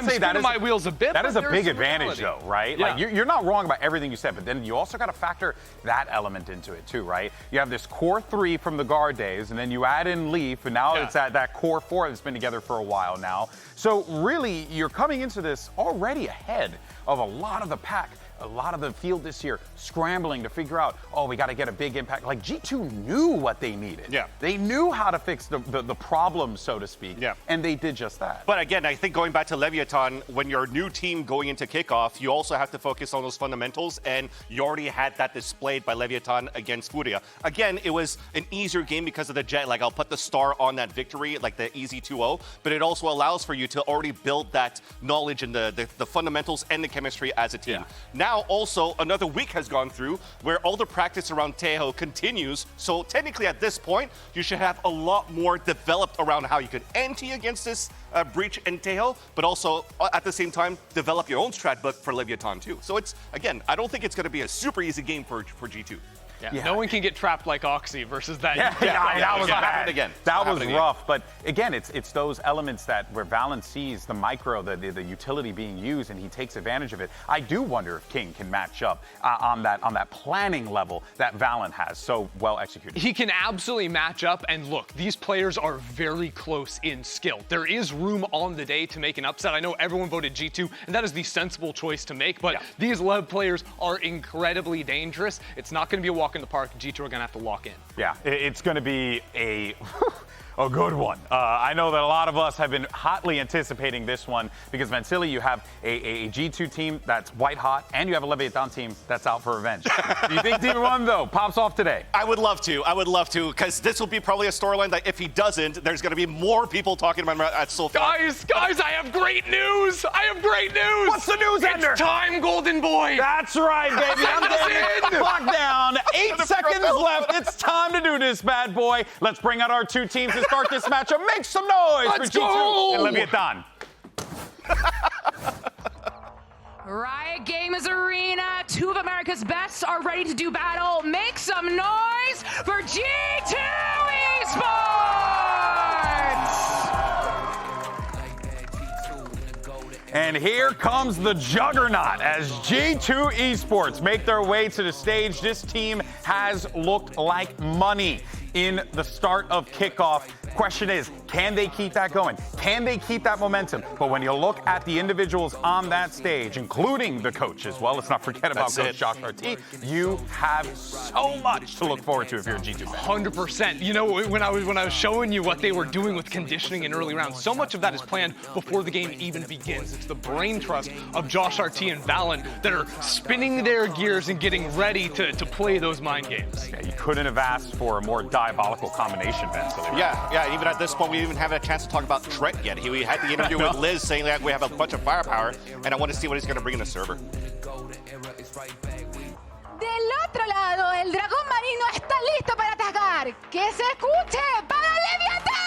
spinning my wheels a bit. That is a big advantage, though, right? Like you're not wrong about everything you said, but then you also got to factor that element into it too, right? You have this core 3 from the guard days, and then you add in Leaf, and now it's at that core 4 that's been together for a while now. So really, you're coming into this already ahead of a lot of the pack. A lot of the field this year scrambling to figure out, we got to get a big impact. Like G2 knew what they needed. They knew how to fix the problem, so to speak. And they did just that. But again, I think going back to Leviathan, when you're a new team going into kickoff, you also have to focus on those fundamentals. And you already had that displayed by Leviathan against Furia. Again, it was an easier game because of the jet. Like I'll put the star on that victory, like the easy 2-0. But it also allows for you to already build that knowledge and the fundamentals and the chemistry as a team. Now, also, another week has gone through where all the practice around Tejo continues. So technically at this point, you should have a lot more developed around how you could anti against this Breach and Tejo, but also at the same time, develop your own strat book for Leviathan too. So it's, again, I don't think it's going to be a super easy game for G2. No one can get trapped like Oxy versus that. That was bad. Again. That was rough. But again, it's those elements that where Valen sees the micro, the utility being used, and he takes advantage of it. I do wonder if King can match up on that planning level that Valen has so well executed. He can absolutely match up. And look, these players are very close in skill. There is room on the day to make an upset. I know everyone voted G2, and that is the sensible choice to make. But these LEV players are incredibly dangerous. It's not going to be a walk in the park. G2 are going to have to lock in. Yeah, it's going to be a a good one. I know that a lot of us have been hotly anticipating this one because, Vansili, you have a G2 team that's white hot, and you have a Leviathan team that's out for revenge. Do you think Demon 1, though, pops off today? I would love to, because this will be probably a storyline that if he doesn't, there's going to be more people talking about him at so far. Guys, I have great news! What's the news, Ender? It's time, Golden Boy! That's right, baby. I'm getting the clock down. 8 seconds left. It's time to do this, bad boy. Let's bring out our two teams to start this matchup. Make some noise for G2 and Leviathan. Riot Games Arena, two of America's best are ready to do battle. Make some noise for G2 Esports! And here comes the juggernaut as G2 Esports make their way to the stage. This team has looked like money in the start of kickoff. Question is, can they keep that going? Can they keep that momentum? But when you look at the individuals on that stage, including the coach as well, let's not forget about Coach Josh RT, you have so much to look forward to if you're a G2 fan. 100%. You know, when I was showing you what they were doing with conditioning in early rounds, so much of that is planned before the game even begins. It's the brain trust of Josh RT and Valen that are spinning their gears and getting ready to play those mind games. Yeah, you couldn't have asked for a more diabolical combination, Vansili. Yeah, even at this point, we even haven't had a chance to talk about Trent yet. We had the interview with Liz saying that we have a bunch of firepower, and I want to see what he's going to bring in the server. Del otro lado, el dragón marino está listo para atacar. ¡Que se escuche para Leviathan!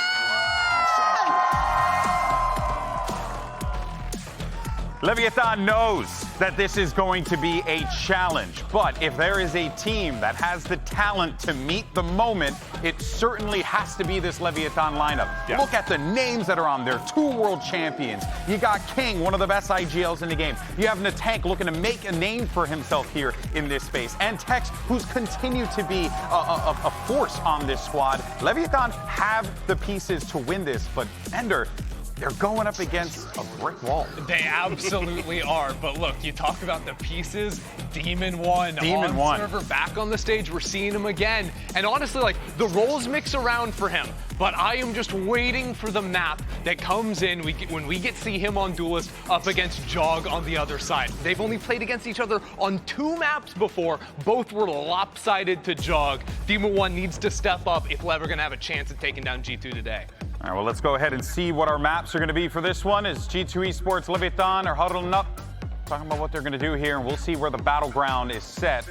Leviathan knows that this is going to be a challenge, but if there is a team that has the talent to meet the moment, it certainly has to be this Leviathan lineup. Yeah. Look at the names that are on there. 2 world champions. You got King, one of the best IGLs in the game. You have Natank looking to make a name for himself here in this space. And Tex, who's continued to be a force on this squad. Leviathan have the pieces to win this, but Ender, they're going up against a brick wall. They absolutely are. But look, you talk about the pieces. Demon 1 Demon on server, back on the stage. We're seeing him again. And honestly, like, the roles mix around for him. But I am just waiting for the map that comes in when we get to see him on Duelist up against Jog on the other side. They've only played against each other on 2 maps before. Both were lopsided to Jog. Demon 1 needs to step up if we're ever going to have a chance at taking down G2 today. All right, well, let's go ahead and see what our maps are going to be for this one. As G2 Esports Leviathan are huddling up, talking about what they're going to do here, and we'll see where the battleground is set,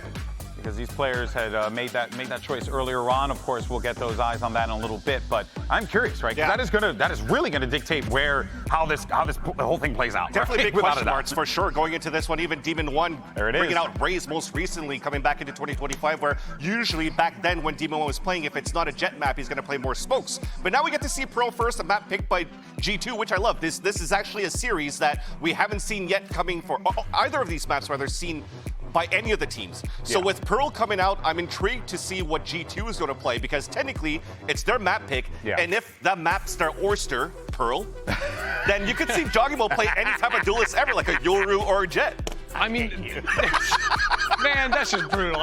because these players had made that choice earlier on. Of course, we'll get those eyes on that in a little bit, but I'm curious, right? Yeah. That is really going to dictate how the whole thing plays out. Definitely right? big question marks for sure going into this one. Even Demon 1 bringing out Raze most recently, coming back into 2025, where usually back then when Demon 1 was playing, if it's not a jet map, he's going to play more smokes. But now we get to see Pearl first, a map picked by G2, which I love. This is actually a series that we haven't seen yet coming for either of these maps, rather seen by any of the teams. So with Pearl coming out, I'm intrigued to see what G2 is going to play, because technically it's their map pick, and if that map's their oyster, Pearl, then you could see Joggimo play any type of duelist ever, like a Yoru or a Jet. I mean, man, that's just brutal.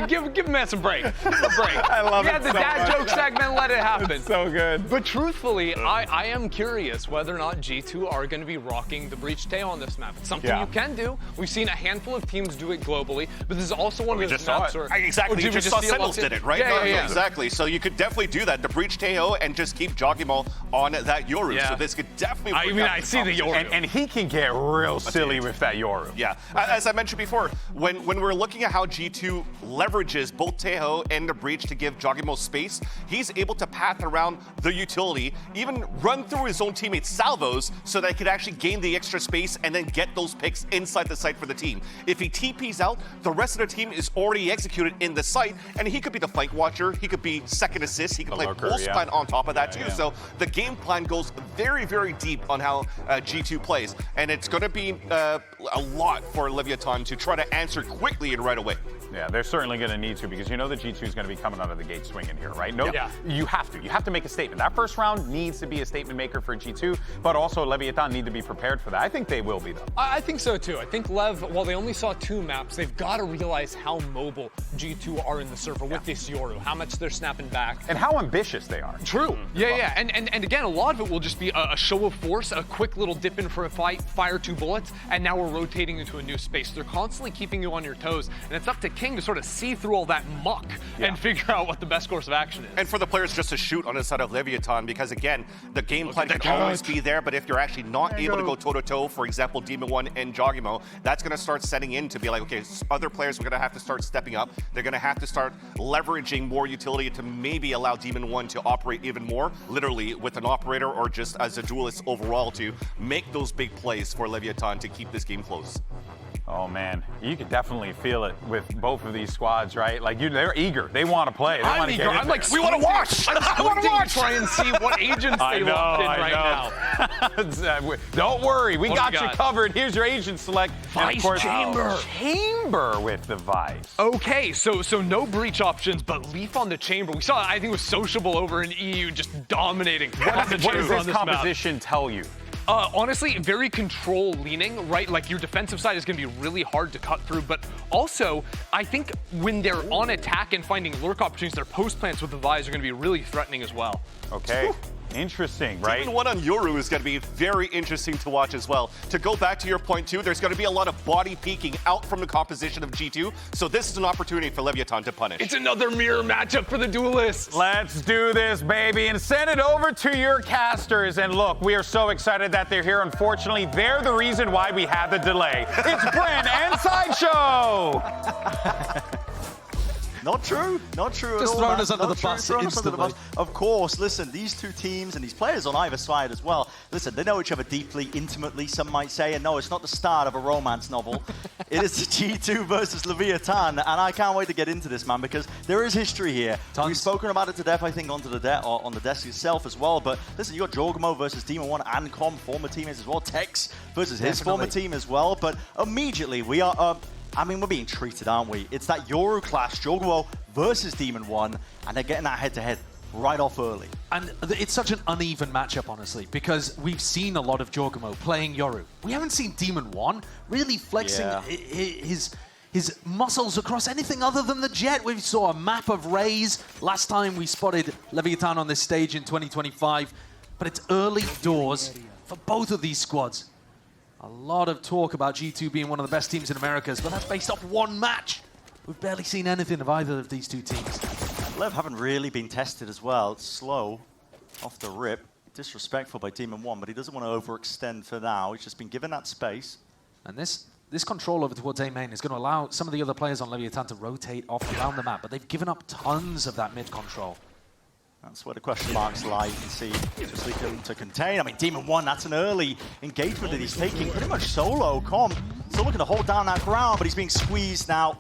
Give him some break. I love it. Yeah, the dad joke segment, let it happen. It's so good. But truthfully, I am curious whether or not G2 are going to be rocking the Breach tail on this map. It's something you can do. We've seen a handful of teams do it globally, but this is also one of those maps where... Exactly, you just saw Sentinels did it, right? Yeah. Exactly, so you could definitely do that, the Breach Teo, and just keep Joggimo on that Yoru. Yeah. So this could definitely work. I mean, I see the Yoru. And he can get real silly with that Yoru. Yeah, as I mentioned before, when we're looking at how G2 leverages both Teho and the Breach to give Joggimo space, he's able to path around the utility, even run through his own teammates' salvos, so that he could actually gain the extra space and then get those picks inside the site for the team. If he TPs out, the rest of the team is already executed in the site, and he could be the flank watcher, he could be second assist, he could play pulse plan on top of that too. So the game plan goes very, very deep on how G2 plays, and it's going to be a lot for Leviathan to try to answer quickly and right away. Yeah, they're certainly going to need to, because you know that G2 is going to be coming out of the gate swinging here, right? No, you have to. You have to make a statement. That first round needs to be a statement maker for G2, but also Leviathan need to be prepared for that. I think they will be, though. I think so, too. I think LEV, while they only saw 2 maps, they've got to realize how mobile G2 are in the server with this Yoru, how much they're snapping back. And how ambitious they are. True. Yeah. And again, a lot of it will just be a show of force, a quick little dip in for a fight, fire 2 bullets, and now we're rotating into a new space. They're constantly keeping you on your toes, and it's up to King to sort of see through all that muck and figure out what the best course of action is. And for the players just to shoot on the side of Leviathan, because again, the game plan can always be there, but if you're actually not able to go toe-to-toe, for example, Demon 1 and Jogimo, that's going to start setting in to be like, okay, other players are going to have to start stepping up. They're going to have to start leveraging more utility to maybe allow Demon 1 to operate even more, literally with an operator or just as a duelist overall, to make those big plays for Leviathan to keep this game close. Oh man, you can definitely feel it with both of these squads, right? Like they're eager. They want to play. They want to get in I'm like, we want to watch. I want to watch. Try and see what agents they locked in right now. Don't worry, we got you covered. Here's your agent select. Vice, and of course, Chamber. Chamber with the Vice. Okay, so no breach options, but Leaf on the Chamber. We saw, I think it was Sociable over in EU just dominating. What does this composition tell you? Honestly, very control leaning, right? Like your defensive side is going to be really hard to cut through, but also I think when they're on attack and finding lurk opportunities, their post plants with the Vice are going to be really threatening as well. Okay. Interesting, right? Even one on Yoru is going to be very interesting to watch as well. To go back to your point too, there's going to be a lot of body peeking out from the composition of G2, so this is an opportunity for Leviathan to punish. It's another mirror matchup for the duelists. Let's do this, baby, and send it over to your casters. And look, we are so excited that they're here. Unfortunately, they're the reason why we had the delay. It's Brent and Sideshow. Not true. Not true at all. Just throwing us under the bus instantly. Of course, listen, these two teams and these players on either side as well, listen, they know each other deeply, intimately, some might say, and no, it's not the start of a romance novel. It is G2 versus Leviathan, and I can't wait to get into this, man, because there is history here. We've spoken about it to death, I think, on the desk itself as well, but listen, you got Jogamo versus Demon 1 and Com, former teammates as well, Tex versus his former team as well, but immediately we are... I mean, we're being treated, aren't we? It's that Yoru clash, Jogamo versus Demon 1, and they're getting that head-to-head right off early. And it's such an uneven matchup, honestly, because we've seen a lot of Jogamo playing Yoru. We haven't seen Demon 1 really flexing his muscles across anything other than the jet. We saw a map of Rays last time we spotted Leviathan on this stage in 2025, but it's early doors for both of these squads. A lot of talk about G2 being one of the best teams in Americas, but that's based off one match. We've barely seen anything of either of these two teams. LEV haven't really been tested as well. It's slow off the rip. Disrespectful by Demon 1, but he doesn't want to overextend for now. He's just been given that space. And this control over towards A main is going to allow some of the other players on Leviathan to rotate off around the map, but they've given up tons of that mid control. That's where the question marks lie. You can see just looking to contain. I mean, Demon 1, that's an early engagement that he's taking pretty much solo. Com still looking to hold down that ground, but he's being squeezed now.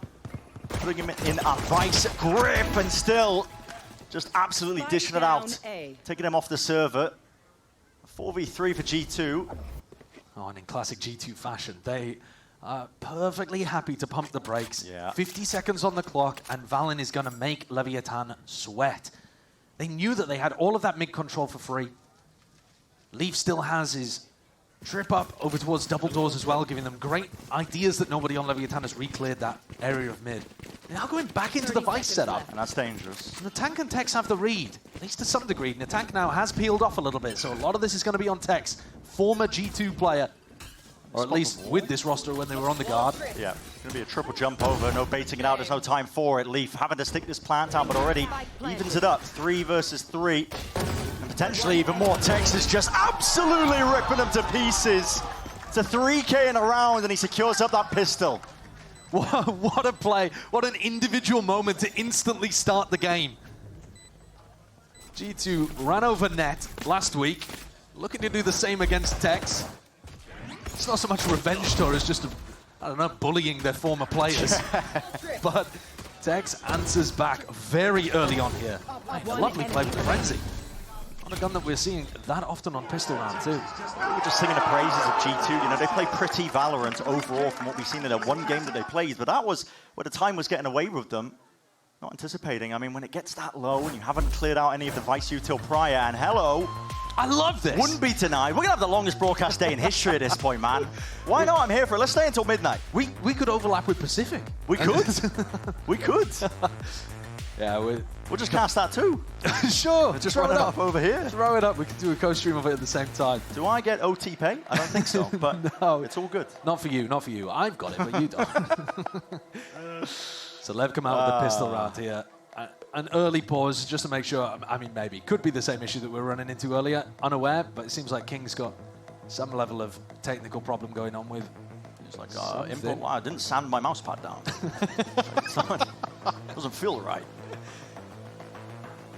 Putting him in a vice grip and still just absolutely dishing it out. Taking him off the server. 4v3 for G2. Oh, and in classic G2 fashion, they are perfectly happy to pump the brakes. 50 seconds on the clock, and Valen is going to make Leviathan sweat. They knew that they had all of that mid control for free. Leaf still has his trip up over towards double doors as well, giving them great ideas that nobody on Leviathan has re-cleared that area of mid. They're now going back into the Vice setup. And that's dangerous. And the tank and Tex have the read, at least to some degree. And the tank now has peeled off a little bit, so a lot of this is going to be on Tex, former G2 player. Or at least with this roster when they were on the guard. Yeah, it's going to be a triple jump over, no baiting it out, there's no time for it. Leaf having to stick this plant out, but already evens it up, 3 versus 3. And potentially even more. Tex is just absolutely ripping them to pieces. It's a 3K in a round, and he secures up that pistol. What a play, what an individual moment to instantly start the game. G2 ran over net last week, looking to do the same against Tex. It's not so much a revenge tour as just, I don't know, bullying their former players. But Tex answers back very early on here. A lovely play with the Frenzy. Not a gun that we're seeing that often on pistol round too. We're just singing the praises of G2. You know, they play pretty Valorant overall from what we've seen in the one game that they played, but that was where the time was getting away with them. Not anticipating. I mean, when it gets that low and you haven't cleared out any of the Vice Util prior, and hello. I love this. Wouldn't be tonight. We're going to have the longest broadcast day in history at this point, man. Why not? I'm here for it. Let's stay until midnight. We could overlap with Pacific. We could. We could. Yeah, we'll just cast that too. Sure. Just run it up over here. Throw it up. We could do a co-stream of it at the same time. Do I get OT pay? I don't think so, but no, it's all good. Not for you, not for you. I've got it, but you don't. So Lev come out with the pistol round here. An early pause just to make sure. I mean, maybe. Could be the same issue that we were running into earlier. Unaware, but it seems like King's got some level of technical problem going on with. It's like, input, wow, I didn't sand my mouse pad down. Doesn't feel right.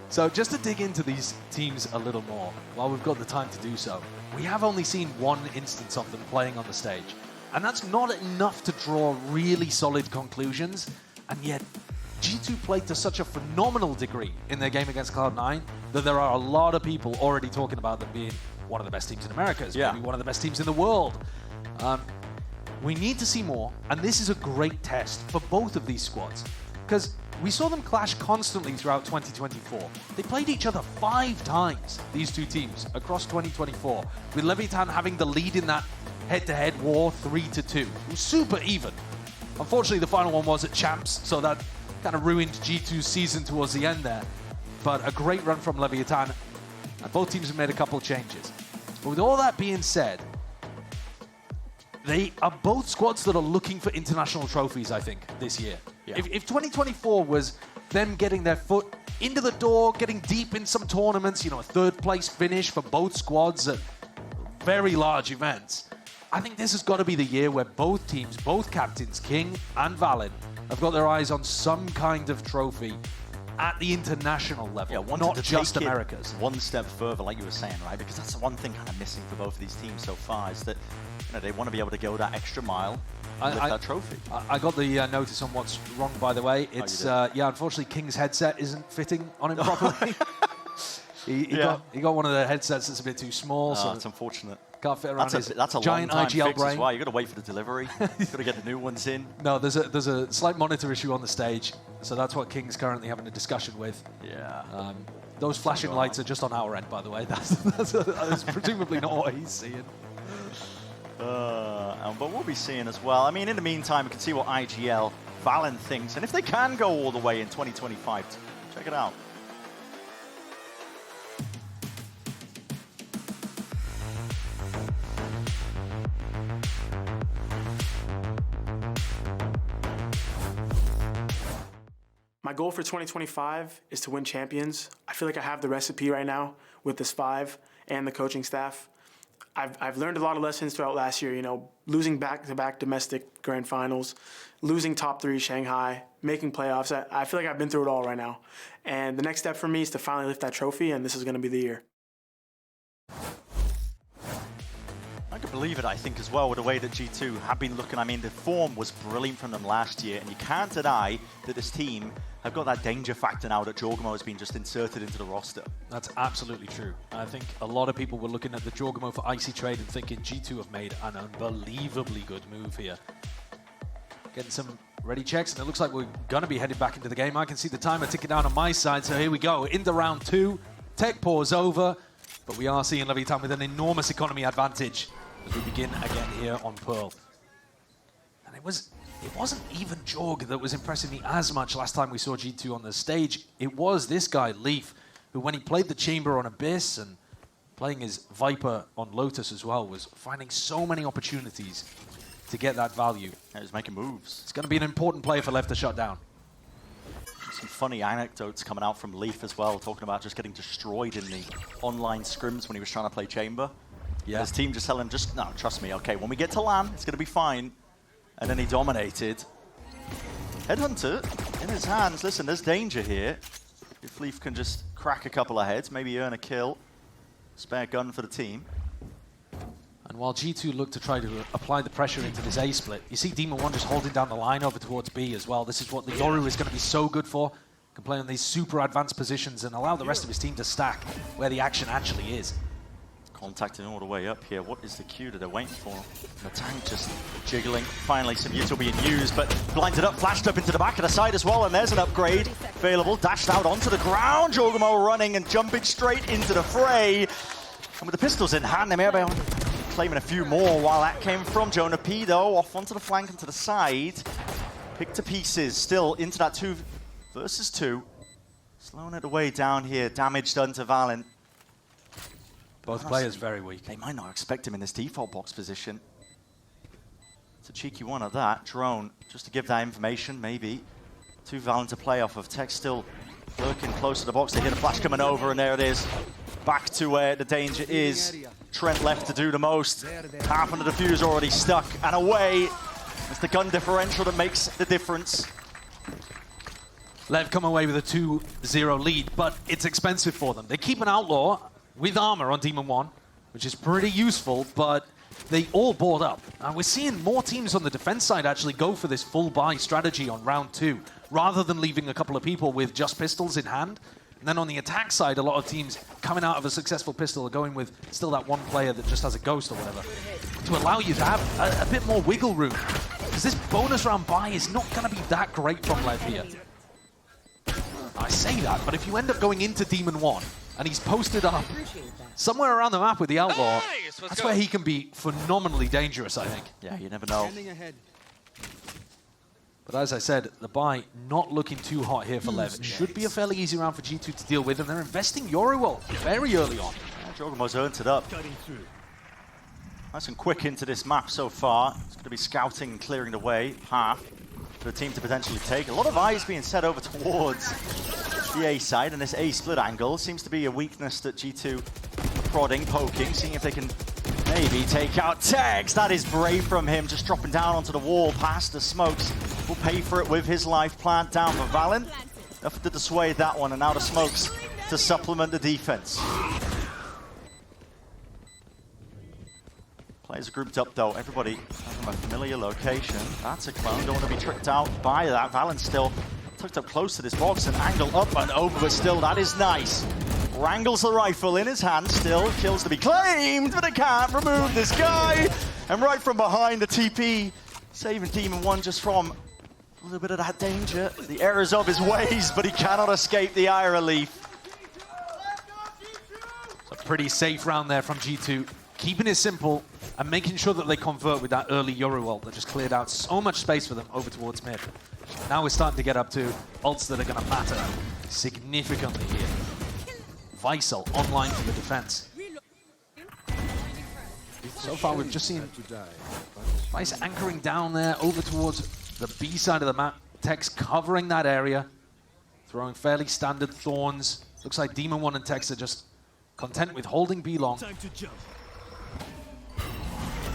So just to dig into these teams a little more, while we've got the time to do so, we have only seen one instance of them playing on the stage. And that's not enough to draw really solid conclusions. And yet, G2 played to such a phenomenal degree in their game against Cloud9 that there are a lot of people already talking about them being one of the best teams in Americas, maybe one of the best teams in the world. We need to see more, and this is a great test for both of these squads, because we saw them clash constantly throughout 2024. They played each other 5 times, these two teams, across 2024, with Leviathan having the lead in that head-to-head war 3-2. It was super even. Unfortunately, the final one was at Champs, so that kind of ruined G2's season towards the end there. But a great run from Leviathan, and both teams have made a couple of changes. But with all that being said, they are both squads that are looking for international trophies, I think, this year. Yeah. If 2024 was them getting their foot into the door, getting deep in some tournaments, you know, a 3rd place finish for both squads at very large events, I think this has got to be the year where both teams, both captains, King and Valen, have got their eyes on some kind of trophy at the international level, not just Americas. One step further, like you were saying, right? Because that's the one thing kind of missing for both of these teams so far is that they want to be able to go that extra mile and lift that trophy. I got the notice on what's wrong, by the way. It's unfortunately King's headset isn't fitting on him properly. he got one of the headsets that's a bit too small. So it's unfortunate. Can't fit around his that's a giant long time IGL fix brain. As well. You got to wait for the delivery. You got to get the new ones in. No, there's a slight monitor issue on the stage, so that's what King's currently having a discussion with. Yeah. Those flashing lights are just on our end, by the way. That's presumably not what he's seeing. But we'll be seeing as well. I mean, in the meantime, we can see what IGL Valen thinks, and if they can go all the way in 2025, check it out. My goal for 2025 is to win champions. I feel like I have the recipe right now with this 5 and the coaching staff. I've learned a lot of lessons throughout last year, you know, losing back-to-back domestic grand finals, losing top 3 Shanghai, making playoffs. I feel like I've been through it all right now. And the next step for me is to finally lift that trophy, and this is going to be the year. I can believe it, I think, as well, with the way that G2 have been looking. I mean, the form was brilliant from them last year, and you can't deny that this team have got that danger factor now that Jorgamo has been just inserted into the roster. That's absolutely true. I think a lot of people were looking at the Jorgamo for Icy Trade and thinking G2 have made an unbelievably good move here. Getting some ready checks, and it looks like we're going to be headed back into the game. I can see the timer ticking down on my side, so here we go. Into round 2. Tech pause over, but we are seeing Leviathan with an enormous economy advantage as we begin again here on Pearl. And it wasn't even Jorg that was impressing me as much last time we saw G2 on the stage. It was this guy, Leaf, who when he played the Chamber on Abyss and playing his Viper on Lotus as well, was finding so many opportunities to get that value. Yeah, he's making moves. It's going to be an important player for Lev to shut down. Some funny anecdotes coming out from Leaf as well, talking about just getting destroyed in the online scrims when he was trying to play Chamber. Yeah. His team just telling him, no, trust me, okay, when we get to LAN, it's going to be fine. And then he dominated. Headhunter in his hands. Listen, there's danger here. If Leaf can just crack a couple of heads, maybe earn a kill. Spare gun for the team. And while G2 look to try to apply the pressure into this A split, you see Demon 1 just holding down the line over towards B as well. This is what the Yoru is going to be so good for. can play on these super advanced positions and allow the rest of his team to stack where the action actually is. Contacting all the way up here. What is the cue that they're waiting for? The tank just jiggling. Finally, some util being used, but blinded up, flashed up into the back of the side as well, and there's an upgrade available. Dashed out onto the ground. Jorgamo running and jumping straight into the fray. And with the pistols in hand, they may be claiming a few more while that came from Jonah P, though, off onto the flank and to the side. Picked to pieces, still into that 2 versus 2. Slowing it away down here. Damage done to Valen. Both players very weak. They might not expect him in this default box position. It's a cheeky one at that. Drone, just to give that information, maybe. 2 Valen to play off of. Tech still lurking close to the box. They hear the flash coming over, and there it is. Back to where the danger is. Trent left to do the most. Half of the defuse already stuck, and away. It's the gun differential that makes the difference. LEV come away with a 2-0 lead, but it's expensive for them. They keep an Outlaw with armor on Demon 1, which is pretty useful, but they all board up. And we're seeing more teams on the defense side actually go for this full buy strategy on round 2, rather than leaving a couple of people with just pistols in hand. And then on the attack side, a lot of teams coming out of a successful pistol are going with still that one player that just has a ghost or whatever, to allow you to have a bit more wiggle room. Because this bonus round buy is not going to be that great from LEV here. I say that, but if you end up going into Demon 1, and he's posted up somewhere around the map with the Outlaw, that's where he can be phenomenally dangerous, I think. Yeah, you never know. But as I said, the buy not looking too hot here for LEV. It should be a fairly easy round for G2 to deal with, and they're investing Yoruel very early on. Yeah, Jorgamo's earned it up. Nice and quick into this map so far. It's going to be scouting and clearing the way, half, for the team to potentially take. A lot of eyes being set over towards the A side, and this A split angle seems to be a weakness that G2 are prodding, poking, seeing if they can maybe take out Tex. That is brave from him, just dropping down onto the wall past the smokes. Will pay for it with his life plant down for Valen. Enough to dissuade that one, and now the smokes to supplement the defense. Players are grouped up though, everybody from a familiar location. That's a clone, don't want to be tricked out by that. Valen still tucked up close to this box and angle up and over, but still that is nice. Wrangles the rifle in his hand, still kills to be claimed, but they can't remove this guy. And right from behind the TP, saving Demon 1 just from a little bit of that danger. The errors of his ways, but he cannot escape the Ira Leaf. A pretty safe round there from G2, keeping it simple and making sure that they convert with that early Yoruel that just cleared out so much space for them over towards mid. Now we're starting to get up to ults that are going to matter significantly here. Visel online for the defense. So far we've just seen Vice anchoring down there over towards the B side of the map. Tex covering that area, throwing fairly standard thorns. Looks like Demon 1 and Tex are just content with holding B long.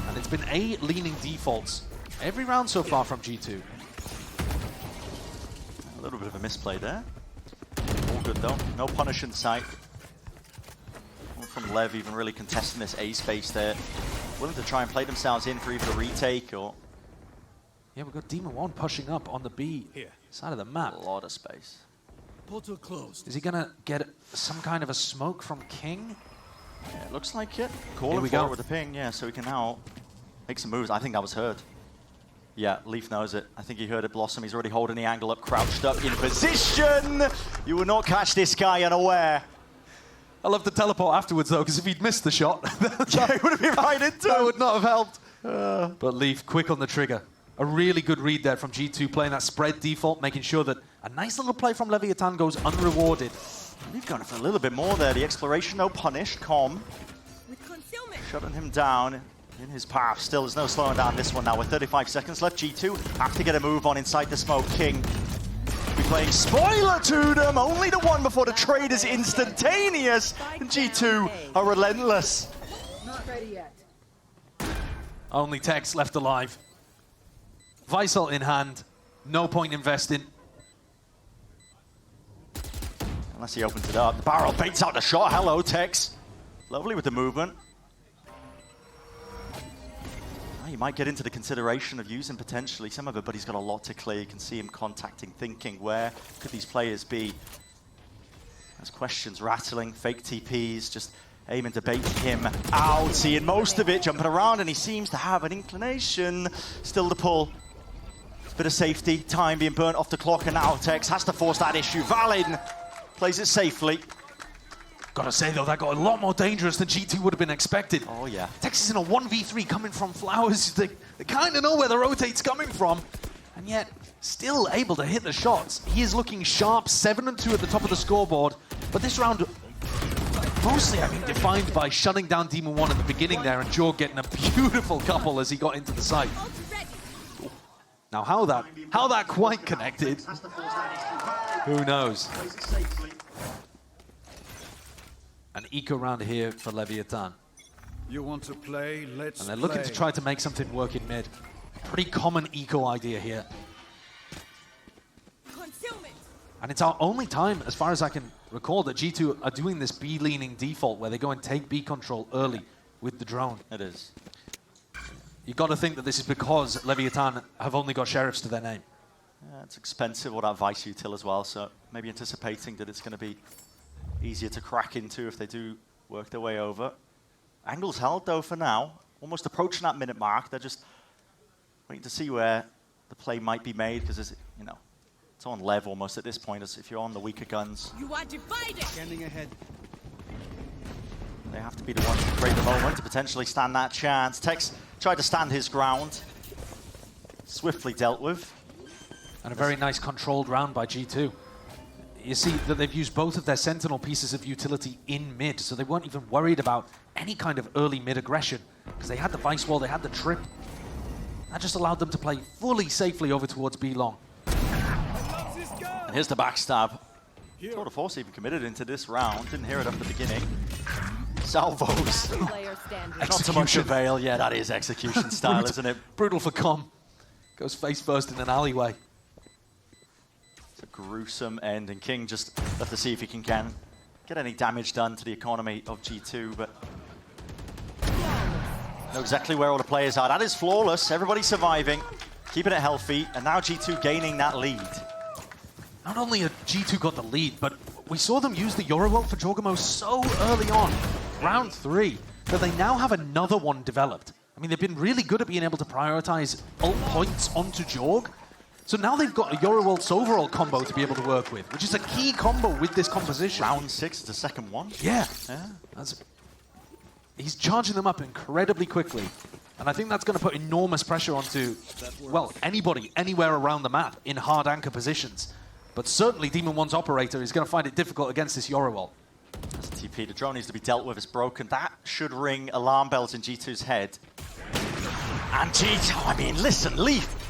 And it's been A leaning defaults every round so far from G2. A little bit of a misplay there. All good though, no punish in sight. From LEV even really contesting this A space there. Willing to try and play themselves in for either a retake or... Yeah, we've got Demon 1 pushing up on the B side of the map. A lot of space. Portal closed. Is he gonna get some kind of a smoke from King? Yeah, it looks like it. Calling for it with the ping, yeah, so he can now make some moves. I think that was heard. Yeah, Leaf knows it. I think he heard it, Blossom. He's already holding the angle up, crouched up in position. You will not catch this guy unaware. I love the teleport afterwards, though, because if he'd missed the shot, it would have been right into it. That would not have helped. But Leaf, quick on the trigger. A really good read there from G2, playing that spread default, making sure that a nice little play from Leviathan goes unrewarded. Leaf going for a little bit more there. The exploration, no punished. Com shutting him down in his path. Still, there's no slowing down this one now. With 35 seconds left, G2 have to get a move on inside the smoke. King be playing spoiler to them. Only the one before the trade is instantaneous. And G2 are relentless. Not ready yet. Only Tex left alive. Visel in hand. No point investing. Unless he opens it up. The barrel baits out the shot. Hello, Tex. Lovely with the movement. He might get into the consideration of using potentially some of it, but he's got a lot to clear. You can see him contacting, thinking, where could these players be? There's questions rattling, fake TPs, just aiming to bait him out. Seeing most of it, jumping around, and he seems to have an inclination still to pull. Bit of safety, time being burnt off the clock, and now Tex has to force that issue. Valin plays it safely. Gotta say though, that got a lot more dangerous than G2 would have been expected. Oh yeah. Tex is in a 1v3 coming from Flowers. They kind of know where the rotate's coming from, and yet still able to hit the shots. He is looking sharp, 7-2 at the top of the scoreboard, but this round mostly, I think, defined by shutting down Demon 1 at the beginning there, and Jorg getting a beautiful couple as he got into the site. Now how that quite connected, who knows? An eco round here for Leviathan. You want to play? Let's And they're looking to try to make something work in mid. Pretty common eco idea here. And it's our only time, as far as I can recall, that G2 are doing this B-leaning default where they go and take B control early with the drone. It is. You got to think that this is because Leviathan have only got sheriffs to their name. Yeah, it's expensive, or that Vice util as well, so maybe anticipating that it's going to be easier to crack into if they do work their way over. Angles held though for now, almost approaching that minute mark. They're just waiting to see where the play might be made, because it's, you know, it's on LEV almost at this point, as if you're on the weaker guns. You are divided. Standing ahead. They have to be the ones to create the moment to potentially stand that chance. Tex tried to stand his ground, swiftly dealt with. And a very nice controlled round by G2. You see that they've used both of their Sentinel pieces of utility in mid, so they weren't even worried about any kind of early mid aggression, because they had the Vice Wall, they had the Trip. That just allowed them to play fully safely over towards B long. And here's the backstab. Tour de Force even committed into this round. Didn't hear it at the beginning. Salvos. Not so much avail. Yeah, that is execution style, isn't it? Brutal for Com. Goes face first in an alleyway. It's a gruesome end, and King just left to see if he can get any damage done to the economy of G2, but know exactly where all the players are. That is flawless. Everybody surviving, keeping it healthy, and now G2 gaining that lead. Not only had G2 got the lead, but we saw them use the Yorowelt for Jorgamo so early on, round 3, that they now have another one developed. I mean, they've been really good at being able to prioritize ult points onto Jorg. So now they've got a Yorowelt's overall combo to be able to work with, which is a key combo with this composition. Round 6 is the second one. Yeah. He's charging them up incredibly quickly. And I think that's going to put enormous pressure onto, well, anybody, anywhere around the map in hard anchor positions. But certainly Demon 1's operator is going to find it difficult against this Yorowelt. That's a TP. The drone needs to be dealt with. It's broken. That should ring alarm bells in G2's head. And G2, I mean, listen, Leaf.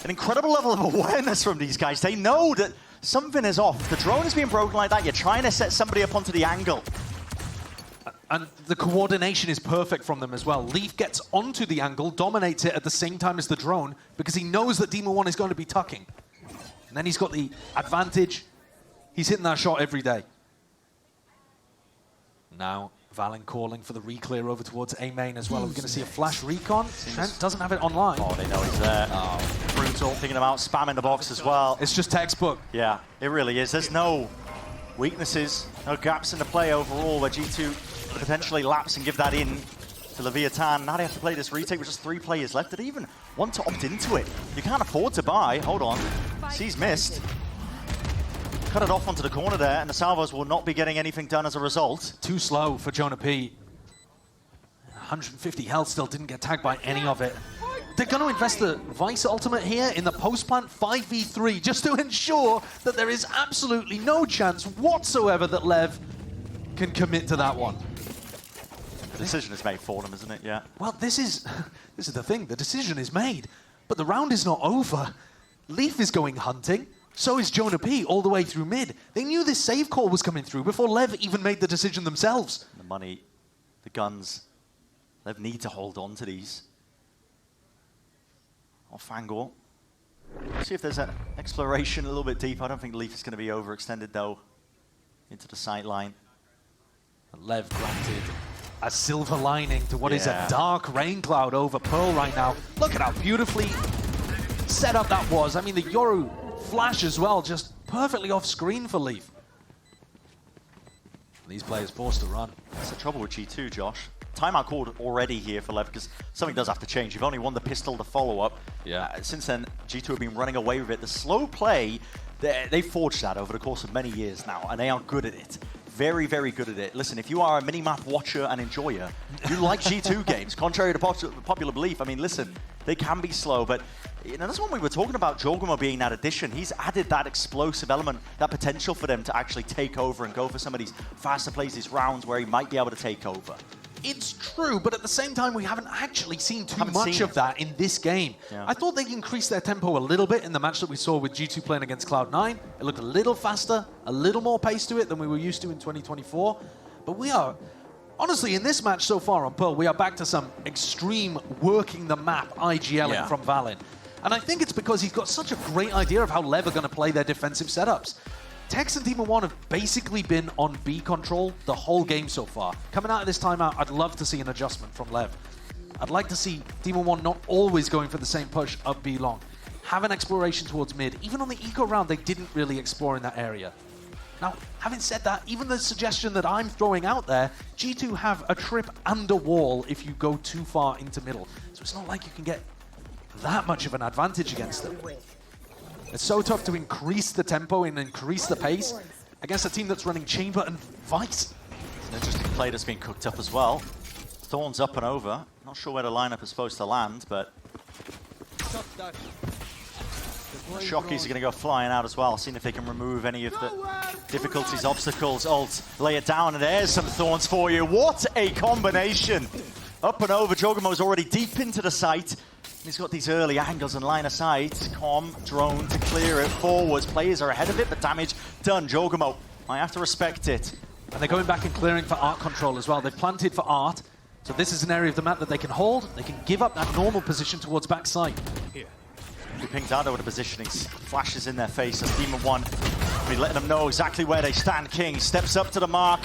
An incredible level of awareness from these guys. They know that something is off. The drone is being broken like that. You're trying to set somebody up onto the angle. And the coordination is perfect from them as well. Leaf gets onto the angle, dominates it at the same time as the drone, because he knows that Demon 1 is going to be tucking. And then he's got the advantage. He's hitting that shot every day. Now, Valen calling for the re-clear over towards A main as well. We're going to see a flash recon. Trent doesn't have it online. Oh, they know he's there. Oh, brutal. Thinking about spamming the box as well. It's just textbook. Yeah, it really is. There's no weaknesses, no gaps in the play overall where G2 could potentially lapse and give that in to Leviathan. Now they have to play this retake with just 3 players left. Did they even want to opt into it? You can't afford to buy. Hold on. C's missed. Cut it off onto the corner there, and the Salvos will not be getting anything done as a result. Too slow for Jonah P. 150 health, still didn't get tagged by any of it. They're going to invest the Vice ultimate here in the post-plant 5v3 just to ensure that there is absolutely no chance whatsoever that LEV can commit to that one. The decision is made for them, isn't it? Yeah. Well, this is the thing. The decision is made, but the round is not over. Leaf is going hunting. So is Jonah P all the way through mid. They knew this save call was coming through before LEV even made the decision themselves. The money, the guns, LEV need to hold on to these. Oh, Fangor. See if there's an exploration a little bit deep. I don't think Leaf is going to be overextended though into the sight line. LEV granted a silver lining to what is a dark rain cloud over Pearl right now. Look at how beautifully set up that was. I mean, the Yoru flash as well, just perfectly off screen for LEV. These players forced to run. That's the trouble with G2, Josh. Timeout called already here for LEV because something does have to change. You've only won the pistol to follow up. Yeah. Since then, G2 have been running away with it. The slow play, they've forged that over the course of many years now, and they are good at it. Very, very good at it. Listen, if you are a minimap watcher and enjoyer, you like G2 games, contrary to popular belief. I mean, listen, they can be slow, but you know, that's when we were talking about Jorgamo being that addition. He's added that explosive element, that potential for them to actually take over and go for some of these faster plays, these rounds where he might be able to take over. It's true, but at the same time, we haven't actually seen too much of that in this game. Yeah. I thought they increased their tempo a little bit in the match that we saw with G2 playing against Cloud9. It looked a little faster, a little more pace to it than we were used to in 2024. But we are, honestly, in this match so far on Pearl, we are back to some extreme working the map IGLing from Valen. And I think it's because he's got such a great idea of how LEV are going to play their defensive setups. Tex and Demon One have basically been on B control the whole game so far. Coming out of this timeout, I'd love to see an adjustment from LEV. I'd like to see Demon One not always going for the same push up B long. Have an exploration towards mid. Even on the eco round, they didn't really explore in that area. Now, having said that, even the suggestion that I'm throwing out there, G2 have a trip and a wall if you go too far into middle. So it's not like you can get that much of an advantage against them. It's so tough to increase the tempo and increase the pace against a team that's running Chamber and Vice. It's an interesting play that's been cooked up as well. Thorns up and over. Not sure where the lineup is supposed to land, but Shockeys are going to go flying out as well, seeing if they can remove any of the difficulties, obstacles. Ult, lay it down, and there's some Thorns for you. What a combination! Up and over, Jorgamo's already deep into the site. He's got these early angles and line of sight. Com, drone to clear it forwards. Players are ahead of it, but damage done. Jorgamo, I have to respect it. And they're going back and clearing for art control as well. They've planted for art, so this is an area of the map that they can hold. They can give up that normal position towards backside. He pings out over the positioning, flashes in their face as Demon One. Be letting them know exactly where they stand. King steps up to the mark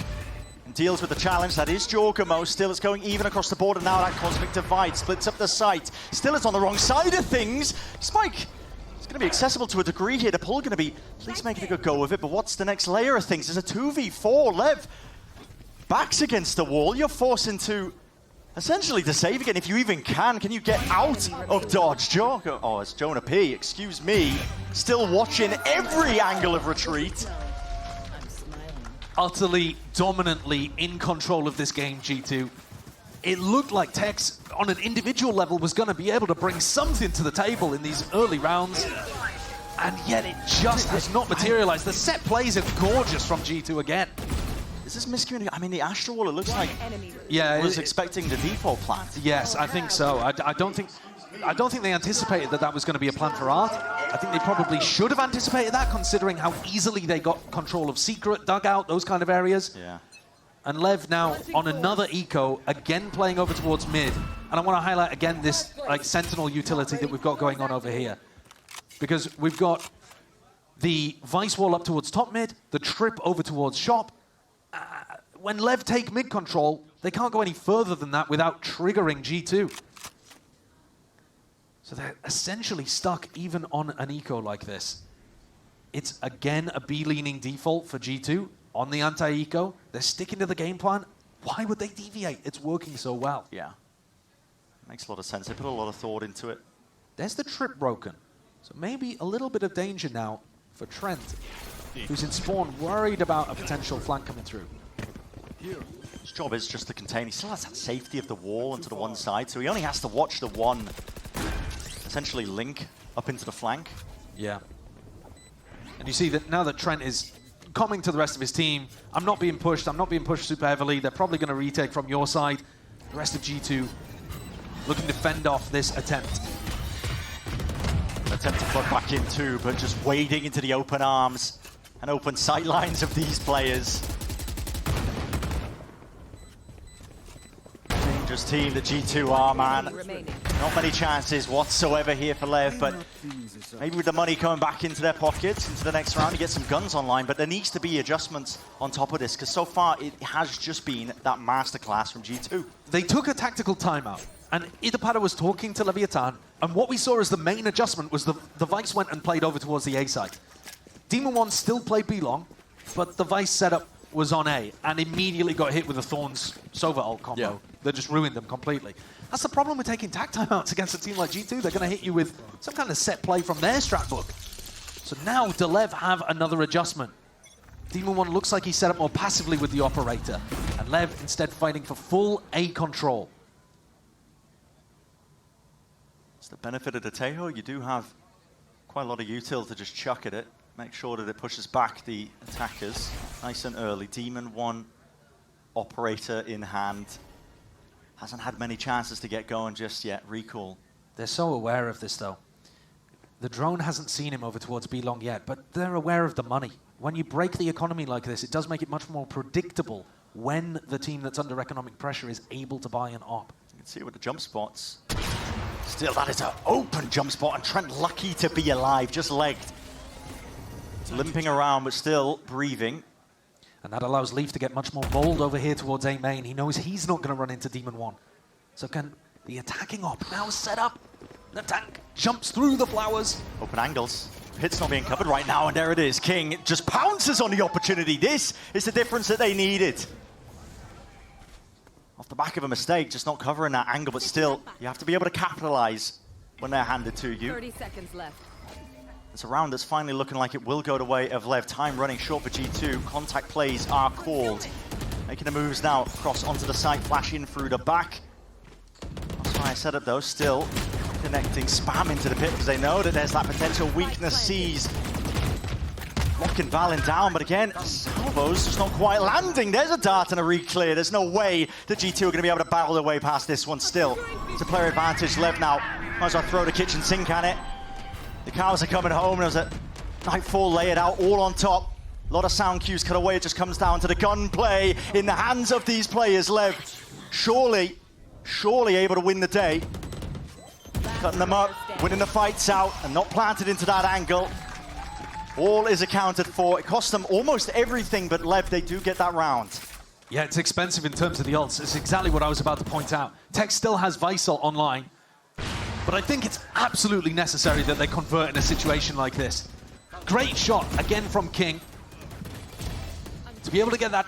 and deals with the challenge. That is Jorgamo. Still, it's going even across the border now. That Cosmic Divide splits up the site. Still, it's on the wrong side of things. Spike, it's going to be accessible to a degree here. The pull going to be, please make a good go of it. But what's the next layer of things? There's a 2v4. LEV backs against the wall. You're forced into essentially to save again, if you even can. Can you get out of dodge? Oh, it's Jonah P, excuse me. Still watching every angle of retreat. Utterly, dominantly in control of this game, G2. It looked like Tex, on an individual level, was going to be able to bring something to the table in these early rounds. And yet it just has not materialized. The set plays are gorgeous from G2 again. Is this miscommunication? I mean, the Astral Wall, it looks like I was expecting the default plan. Yes, I think so. I don't think they anticipated that was going to be a plan for art. I think they probably should have anticipated that, considering how easily they got control of Secret, Dugout, those kind of areas. Yeah. And LEV now on another eco, again playing over towards mid. And I want to highlight again this Sentinel utility that we've got going on over here. Because we've got the Vice Wall up towards top mid, the trip over towards shop. When LEV take mid control, they can't go any further than that without triggering G2. So they're essentially stuck even on an eco like this. It's again a B-leaning default for G2 on the anti-eco. They're sticking to the game plan. Why would they deviate? It's working so well. Yeah. Makes a lot of sense. They put a lot of thought into it. There's the trip broken. So maybe a little bit of danger now for Trent, who's in spawn, worried about a potential flank coming through. His job is just to contain. He still has that safety of the wall into the one side, so he only has to watch the one essentially link up into the flank. Yeah. And you see that now that Trent is coming to the rest of his team, I'm not being pushed super heavily. They're probably going to retake from your side. The rest of G2 looking to fend off this attempt. An attempt to plug back in too, but just wading into the open arms and open sight lines of these players. dangerous team that G2 are, man. Not many chances whatsoever here for LEV, but maybe with the money coming back into their pockets into the next round, you get some guns online, but there needs to be adjustments on top of this, because so far it has just been that masterclass from G2. They took a tactical timeout, and Idapada was talking to Leviathan, and what we saw as the main adjustment was the Vice went and played over towards the A side. Demon One still played B long, but the Vice setup was on A, and immediately got hit with the Thorns Sova ult combo. That just ruined them completely. That's the problem with taking tac timeouts against a team like G2. They're going to hit you with some kind of set play from their strat book. So now do LEV have another adjustment. Demon One looks like he set up more passively with the operator, and LEV instead fighting for full A control. It's the benefit of the Tejo. You do have quite a lot of util to just chuck at it. Make sure that it pushes back the attackers nice and early. Demon One operator in hand. Hasn't had many chances to get going just yet. Recall. They're so aware of this, though. The drone hasn't seen him over towards B long yet, but they're aware of the money. When you break the economy like this, it does make it much more predictable when the team that's under economic pressure is able to buy an op. You can see it with the jump spots. Still, that is an open jump spot, and Trent lucky to be alive, just legged. Limping around, but still breathing. And that allows Leaf to get much more bold over here towards A main. He knows he's not going to run into Demon One. So can the attacking op now set up? The tank jumps through the flowers. Open angles. Hit's not being covered right now, and there it is. King just pounces on the opportunity. This is the difference that they needed. Off the back of a mistake, just not covering that angle, but still, you have to be able to capitalize when they're handed to you. 30 seconds left. It's a round that's finally looking like it will go the way of LEV. Time running short for G2. Contact plays are called. Making the moves now across onto the site, flash in through the back. That's why I set up though, still connecting spam into the pit because they know that there's that potential weakness seized. Locking Valen down, but again, Salvo's just not quite landing. There's a dart and a re-clear. There's no way that G2 are going to be able to battle their way past this one still. It's a player advantage. LEV now might as well throw the kitchen sink at it. The cows are coming home. There's a Nightfall layered out all on top. A lot of sound cues cut away. It just comes down to the gunplay in the hands of these players. LEV surely able to win the day. Cutting them up, winning the fights out, and not planted into that angle. All is accounted for. It cost them almost everything, but LEV, they do get that round. Yeah, it's expensive in terms of the ults. It's exactly what I was about to point out. Tech still has Visal online, but I think it's absolutely necessary that they convert in a situation like this. Great shot, again from King. To be able to get that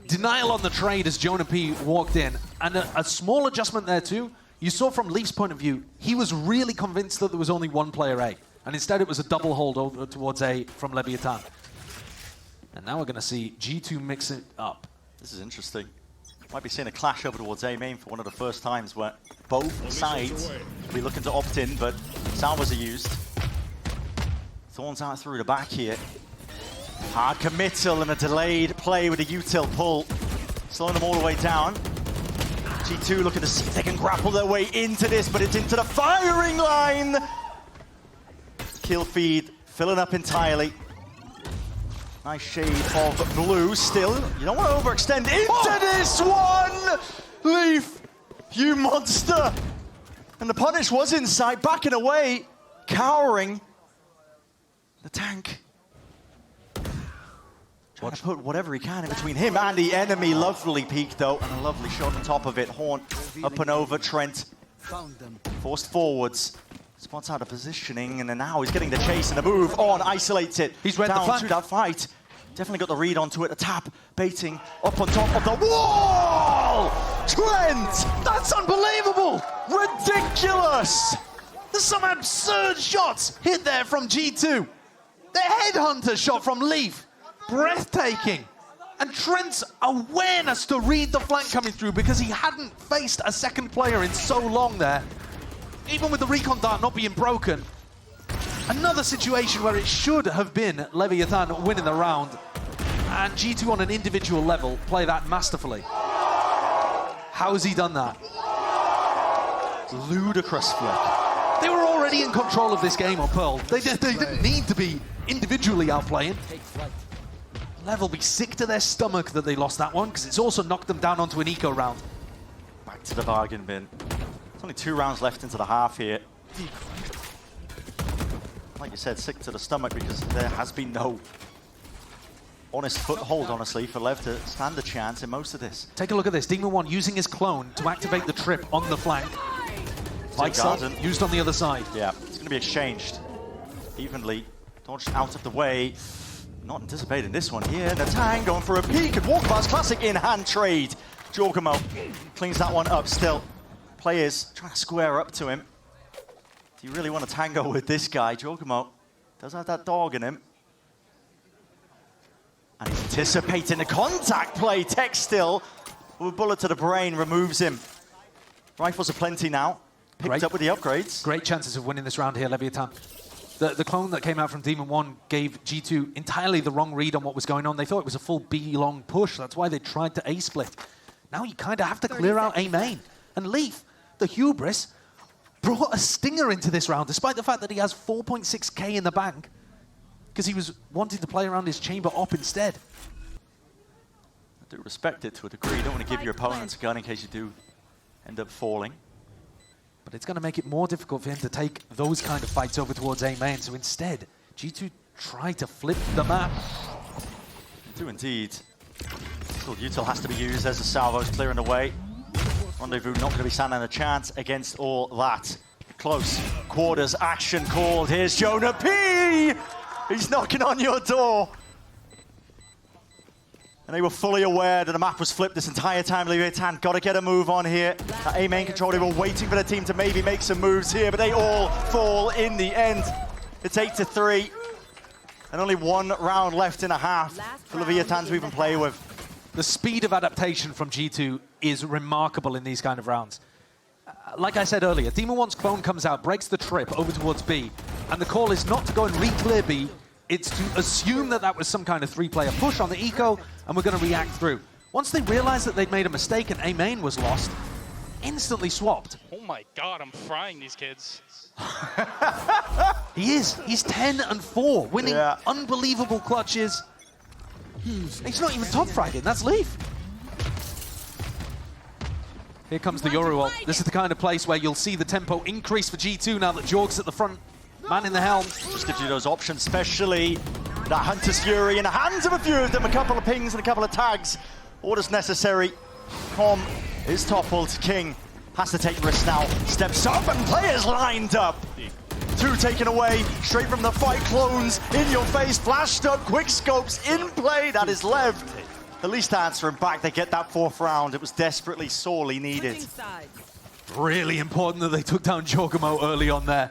denial on the trade as Jonah P walked in, and a small adjustment there too. You saw from Leaf's point of view, he was really convinced that there was only one player A, and instead it was a double hold over towards A from Leviathan. And now we're going to see G2 mix it up. This is interesting. Might be seeing a clash over towards A main for one of the first times where both sides will be looking to opt in, but salvos are used. Thorns out through the back here. Hard committal and a delayed play with a util pull. Slowing them all the way down. G2 looking to see if they can grapple their way into this, but it's into the firing line! Kill feed filling up entirely. Nice shade of blue still. You don't want to overextend into this one! Leaf, you monster! And the punish was in sight, backing away, cowering. The tank. Trying to put whatever he can in between him and the enemy. Lovely peek though, and a lovely shot on top of it. Horn up and over, Trent forced forwards. Spots out of positioning, and then now he's getting the chase and the move on, isolates it. He's read down the to that fight. Definitely got the read onto it, the tap, baiting up on top of the wall! Trent! That's unbelievable! Ridiculous! There's some absurd shots hit there from G2. The headhunter shot from Leaf, breathtaking. And Trent's awareness to read the flank coming through because he hadn't faced a second player in so long there. Even with the recon dart not being broken. Another situation where it should have been Leviathan winning the round. And G2 on an individual level play that masterfully. How has he done that? Ludicrous flick. They were already in control of this game on Pearl. They didn't need to be individually outplaying. LEV will be sick to their stomach that they lost that one, because it's also knocked them down onto an eco round. Back to the bargain bin. There's only 2 rounds left into the half here. Like you said, sick to the stomach because there has been no honest foothold, honestly, for LEV to stand a chance in most of this. Take a look at this. Demon One using his clone to activate the trip on the flank. Garden used on the other side. Yeah, it's going to be exchanged evenly. Dodged out of the way. Not anticipating this one here. Natang going for a peek and walk past. Classic in-hand trade. Jorgamo cleans that one up still. Players trying to square up to him. Do you really want to tango with this guy? Jorgamo does have that dog in him. And he's anticipating a contact play. Tech still with a bullet to the brain removes him. Rifles are plenty now. Picked up with the upgrades. Great chances of winning this round here, Leviathan. The clone that came out from Demon One gave G2 entirely the wrong read on what was going on. They thought it was a full B-long push. That's why they tried to A-split. Now you kind of have to clear out A main. And Leaf, the hubris, brought a stinger into this round, despite the fact that he has 4.6k in the bank, because he was wanting to play around his chamber op instead. I do respect it to a degree. You don't want to give your opponents a gun in case you do end up falling. But it's going to make it more difficult for him to take those kind of fights over towards A main. So instead, G2 try to flip the map. Do indeed. Still, util has to be used as the salvo's clearing the way. Rendezvous not going to be standing a chance against all that. Close quarters action called. Here's Jonah P. He's knocking on your door. And they were fully aware that the map was flipped this entire time. Leviathan got to get a move on here. That A main control, they were waiting for the team to maybe make some moves here, but they all fall in the end. It's 8-3. And only 1 round left in a half for Leviathan to even play with. The speed of adaptation from G2 is remarkable in these kind of rounds. Like I said earlier, Demon One's clone comes out, breaks the trip over towards B, and the call is not to go and re-clear B, it's to assume that that was some kind of 3-player push on the eco, and we're going to react through. Once they realized that they'd made a mistake and A main was lost, instantly swapped. Oh my god, I'm frying these kids. He is. He's 10-4, winning unbelievable clutches. He's not even top fragging, that's Leaf. Here comes the Yoru ult. This is the kind of place where you'll see the tempo increase for G2 now that Jorg's at the front. Man in the helm. Just gives you those options, especially that Hunter's Fury in the hands of a few of them. A couple of pings and a couple of tags. Orders necessary. Com is toppled. King has to take risks now. Steps up and players lined up. 2 taken away, straight from the fight. Clones in your face, flashed up, quick scopes in play. That is LEV. At least answering back, they get that 4th round. It was desperately, sorely needed. Really important that they took down Jorgamo early on there.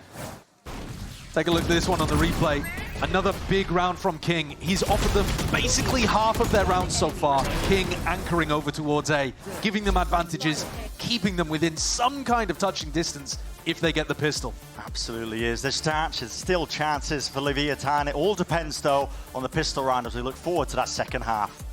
Take a look at this one on the replay. Another big round from King. He's offered them basically half of their rounds so far. King anchoring over towards A, giving them advantages, keeping them within some kind of touching distance if they get the pistol. Absolutely is. There's still chances for Leviathan. It all depends, though, on the pistol round as we look forward to that second half.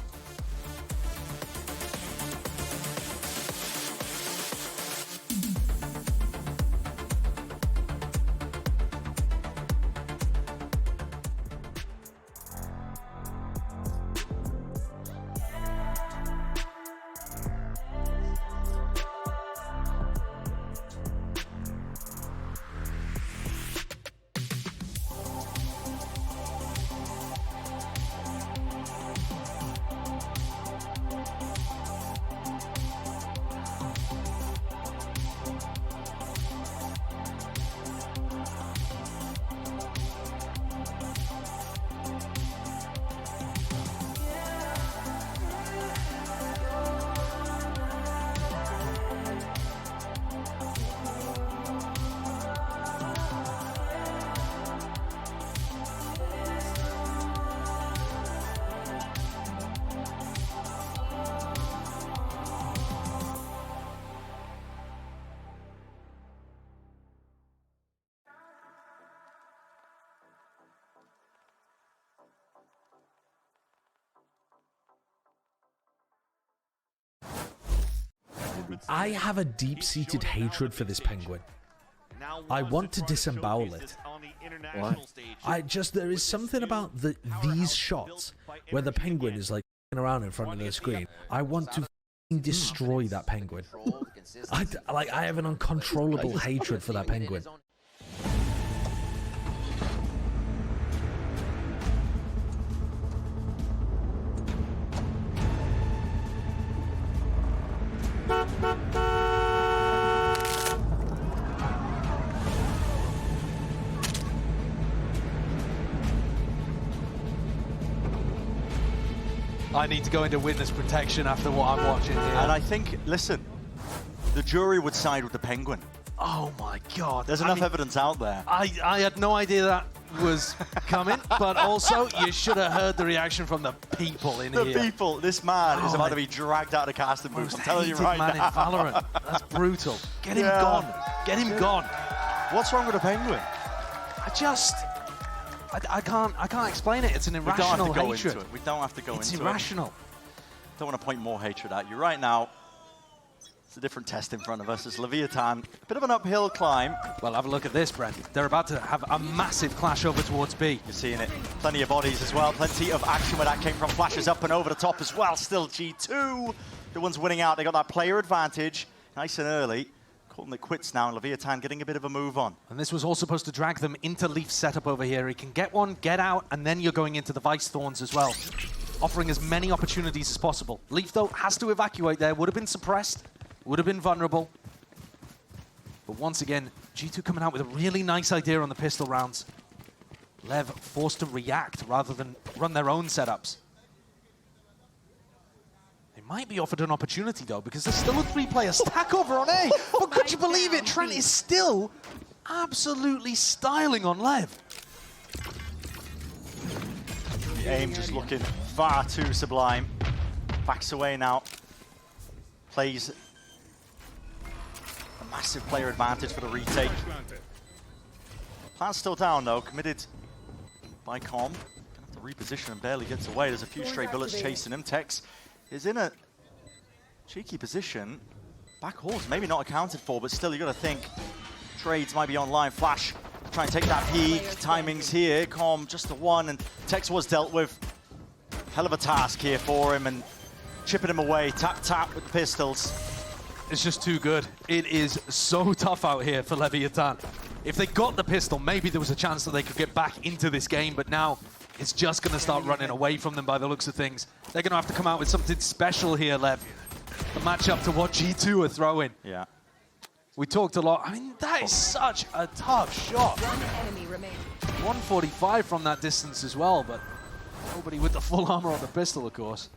I have a deep-seated hatred for this penguin. I want to disembowel it. Why? There is something about these shots where the penguin is like around in front of the screen. I want to destroy that penguin. I have an uncontrollable hatred for that penguin. I need to go into witness protection after what I'm watching here. And I think, listen, the jury would side with the penguin. Oh my God. There's enough evidence out there. I had no idea that was coming, but also you should have heard the reaction from the people in here. The people, this man is about to be dragged out of the casting booth. I'm telling you right man now. in Valorant. That's brutal. Get him gone. Get him gone. What's wrong with the penguin? I can't explain it. It's an irrational hatred. We don't have to go into it. It's irrational. Don't want to point more hatred at you. Right now, it's a different test in front of us. It's Leviathan. A bit of an uphill climb. Well, have a look at this, Brent. They're about to have a massive clash over towards B. You're seeing it. Plenty of bodies as well. Plenty of action where that came from. Flashes up and over the top as well. Still G2. The ones winning out. They got that player advantage. Nice and early. Calling it quits now. Leviathan getting a bit of a move on. And this was all supposed to drag them into Leaf's setup over here. He can get one, get out, and then you're going into the Vice Thorns as well. Offering as many opportunities as possible. Leaf, though, has to evacuate there. Would have been suppressed. Would have been vulnerable. But once again, G2 coming out with a really nice idea on the pistol rounds. LEV forced to react rather than run their own setups. They might be offered an opportunity, though, because there's still a 3-player stack over on A. But could you believe it? Trent is still absolutely styling on LEV. The aim just looking far too sublime. Backs away now. Plays a massive player advantage for the retake. Plan's still down, though. Committed by Com. Gonna have to reposition and barely gets away. There's a few stray bullets chasing him. Tex is in a cheeky position. Back hall's maybe not accounted for, but still you gotta think trades might be online. Flash try and take that peek. Timings here. Com just the one, and Tex was dealt with. Hell of a task here for him, and chipping him away. Tap tap with the pistols. It's just too good. It is so tough out here for Leviathan. If they got the pistol, maybe there was a chance that they could get back into this game, but now it's just going to start running away from them by the looks of things. They're going to have to come out with something special here, Lev. A matchup to what G2 are throwing. Yeah. We talked a lot. I mean, that is such a tough shot. 145 from that distance as well, but nobody with the full armor on the pistol, of course.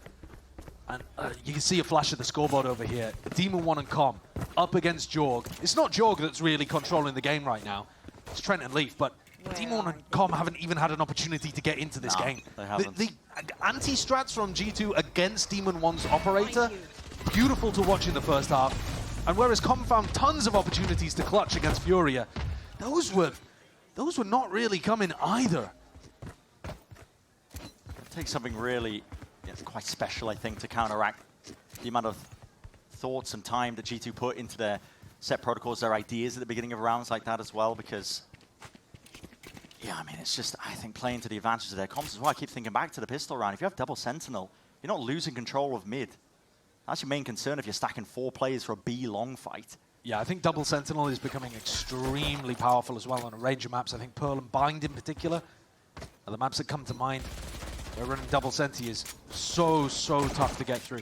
And you can see a flash of the scoreboard over here. Demon 1 and Com up against Jorg. It's not Jorg that's really controlling the game right now. It's Trent and Leaf, but Demon 1 and Com haven't even had an opportunity to get into this game. They haven't. The anti-strats from G2 against Demon 1's operator, beautiful to watch in the first half. And whereas Com found tons of opportunities to clutch against Furia, those were not really coming either. It takes something really quite special, I think, to counteract the amount of thoughts and time that G2 put into their set protocols, their ideas at the beginning of rounds like that as well, because, yeah, I mean, it's just, I think, playing to the advantage of their comps as well. I keep thinking back to the pistol round. If you have double Sentinel, you're not losing control of mid. That's your main concern if you're stacking 4 players for a B long fight. Yeah, I think double Sentinel is becoming extremely powerful as well on a range of maps. I think Pearl and Bind in particular are the maps that come to mind. Where running double Senti is so tough to get through.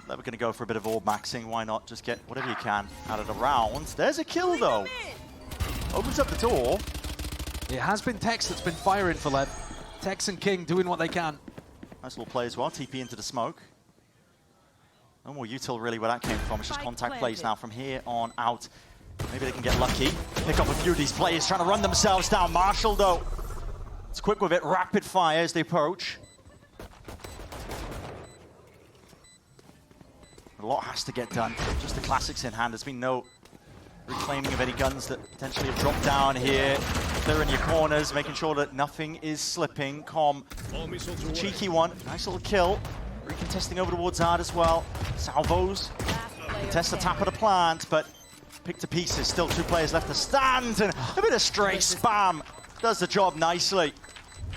They're going to go for a bit of orb maxing. Why not just get whatever you can out of the round? There's a kill, though. Opens up the door. It has been Tex that's been firing for Lev. Tex and King doing what they can. Nice little play as well. TP into the smoke. No more util really where that came from. It's just contact plays now from here on out. Maybe they can get lucky. Pick up a few of these players trying to run themselves down. Marshall, though, it's quick with it. Rapid fire as they approach. A lot has to get done. Just the classics in hand. There's been no reclaiming of any guns that potentially have dropped down here. Clearing your corners, making sure that nothing is slipping. Com, cheeky one. Nice little kill. Recontesting over towards Ard as well. Salvos. Contest the tap of the plant, but picked to pieces. Still 2 players left to stand. And a bit of stray spam. Does the job nicely.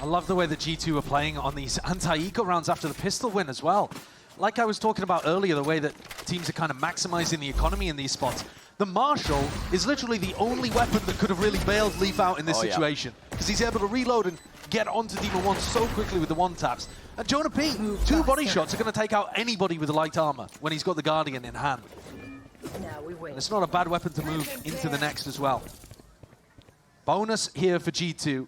I love the way that G2 are playing on these anti-eco rounds after the pistol win as well. Like I was talking about earlier, the way that teams are kind of maximizing the economy in these spots. The Marshall is literally the only weapon that could have really bailed Leaf out in this situation, because he's able to reload and get onto Demon 1 so quickly with the one-taps. And Jonah P, 2 body shots are going to take out anybody with the light armor when he's got the Guardian in hand. And it's not a bad weapon to move into the next as well. Bonus here for G2.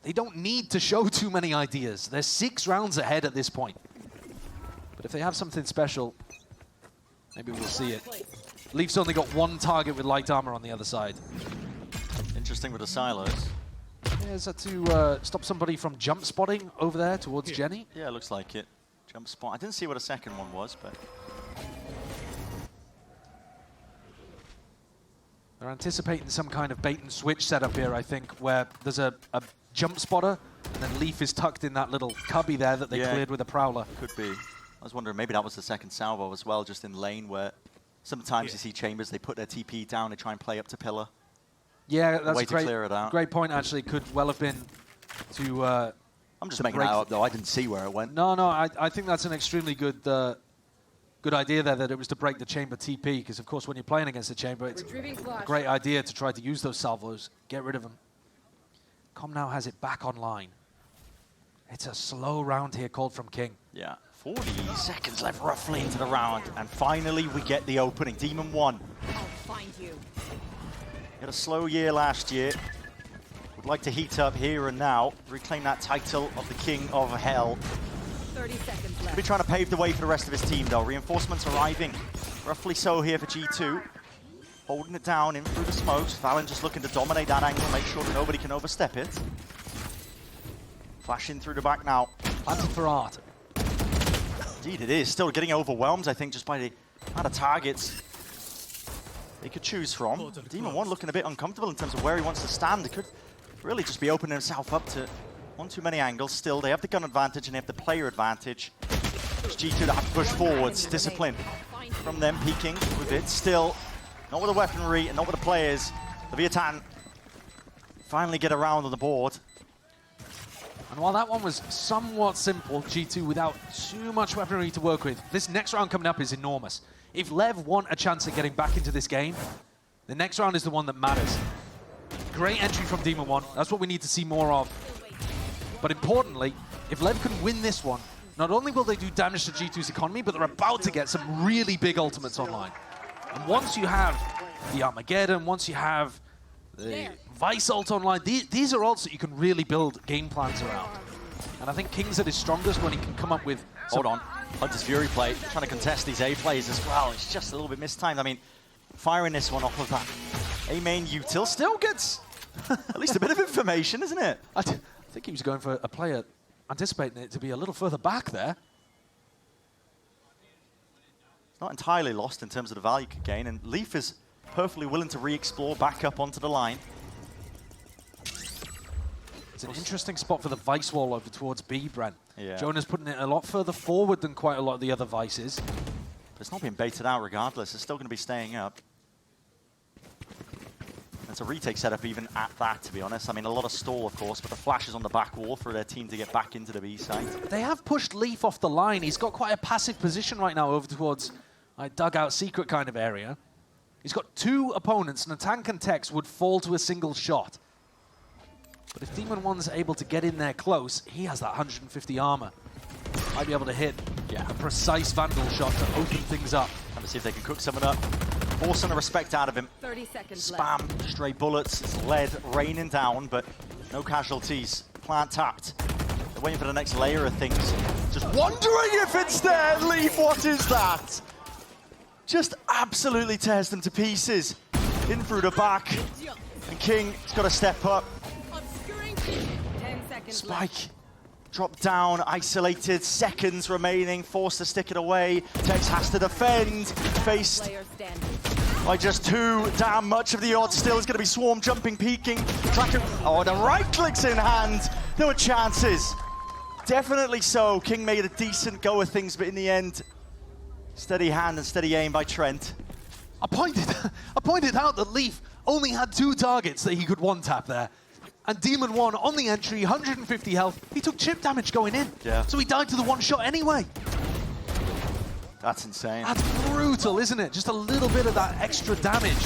They don't need to show too many ideas. They're 6 rounds ahead at this point. But if they have something special, maybe we'll see it. Leaf's only got 1 target with light armor on the other side. Interesting with the silos. Yeah, is that to stop somebody from jump spotting over there towards Jenny? Yeah, it looks like it. Jump spot. I didn't see what a second one was, but... They're anticipating some kind of bait and switch setup here, I think, where there's a jump spotter, and then Leaf is tucked in that little cubby there that they cleared with a Prowler. Could be. I was wondering, maybe that was the second salvo as well, just in lane, where sometimes you see Chambers, they put their TP down, they try and play up to pillar. Yeah, that's a great point, actually. Could well have been to I'm just making that up, though. I didn't see where it went. No, I think that's an extremely good good idea there, that it was to break the Chamber TP, because, of course, when you're playing against the Chamber, it's a great idea to try to use those salvos, get rid of them. Com now has it back online. It's a slow round here called from King. Yeah, 40 seconds left roughly into the round, and finally we get the opening. Demon 1. I'll find you. Had a slow year last year. Would like to heat up here and now, reclaim that title of the King of Hell. 30 seconds left. He'll be trying to pave the way for the rest of his team, though. Reinforcements arriving. Roughly so here for G2. Holding it down in through the smokes. Valen just looking to dominate that angle, make sure that nobody can overstep it. Flashing through the back now. Planted for Art. Indeed it is. Still getting overwhelmed, I think, just by the amount of targets they could choose from. Demon 1 looking a bit uncomfortable in terms of where he wants to stand. He could really just be opening himself up to one too many angles. Still, they have the gun advantage and they have the player advantage. It's G2 that have to push forwards. Discipline from them, peeking with it. Still, not with the weaponry and not with the players. Leviathan finally get around on the board. And while that one was somewhat simple, G2 without too much weaponry to work with, this next round coming up is enormous. If LEV want a chance at getting back into this game, the next round is the one that matters. Great entry from Demon 1. That's what we need to see more of. But importantly, if LEV can win this one, not only will they do damage to G2's economy, but they're about to get some really big ultimates online. And once you have the Armageddon, once you have the Vice ult online, these are ults that you can really build game plans around. And I think King's at his strongest when he can come up with... Hold on. Hunter's Fury play, trying to contest these A plays as well. It's just a little bit mistimed. I mean, firing this one off of that A main util still gets at least a bit of information, isn't it? I think he was going for a player, anticipating it to be a little further back there. It's not entirely lost in terms of the value you could gain, and Leaf is perfectly willing to re-explore back up onto the line. It's an interesting spot for the Vice wall over towards B, Brent. Yeah. Jonah's putting it a lot further forward than quite a lot of the other Vices. But it's not being baited out regardless. It's still going to be staying up. It's a retake setup even at that, to be honest. I mean, a lot of stall, of course, but the flash is on the back wall for their team to get back into the B site. They have pushed Leaf off the line. He's got quite a passive position right now over towards a dugout secret kind of area. He's got 2 opponents, and Tank and Tex would fall to a single shot. But if Demon 1's able to get in there close, he has that 150 armor. Might be able to hit a precise Vandal shot to open things up. Trying to see if they can cook someone up. Forcing the respect out of him. 30 seconds Spam, left. stray bullets. It's lead raining down, but no casualties. Plant tapped. They're waiting for the next layer of things. Just wondering if it's there. Leaf, what is that? Just absolutely tears them to pieces. In through the back. And King has got to step up. 10 seconds Spike. left. Drop down, isolated, seconds remaining, forced to stick it away. Tex has to defend, faced Player standing. by just 2. Damn, much of the odds still is going to be Swarm jumping, peeking. Tracker, oh, the right clicks in hand. There were chances. Definitely so. King made a decent go of things, but in the end, steady hand and steady aim by Trent. I pointed out that Leaf only had 2 targets that he could one-tap there. And Demon 1 on the entry, 150 health. He took chip damage going in. Yeah. So he died to the one shot anyway. That's insane. That's brutal, isn't it? Just a little bit of that extra damage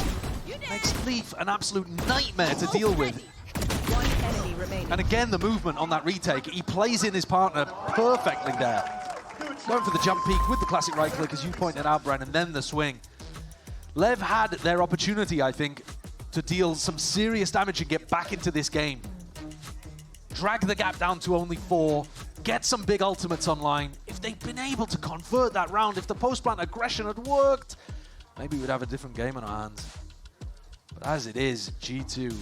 makes Leaf an absolute nightmare to deal with. One enemy remaining. And again, the movement on that retake, he plays in his partner perfectly there. Going for the jump peek with the classic right click, as you pointed out, Bren, and then the swing. LEV had their opportunity, I think, to deal some serious damage and get back into this game. Drag the gap down to only 4, get some big ultimates online. If they'd been able to convert that round, if the post-plant aggression had worked, maybe we'd have a different game on our hands. But as it is, G2,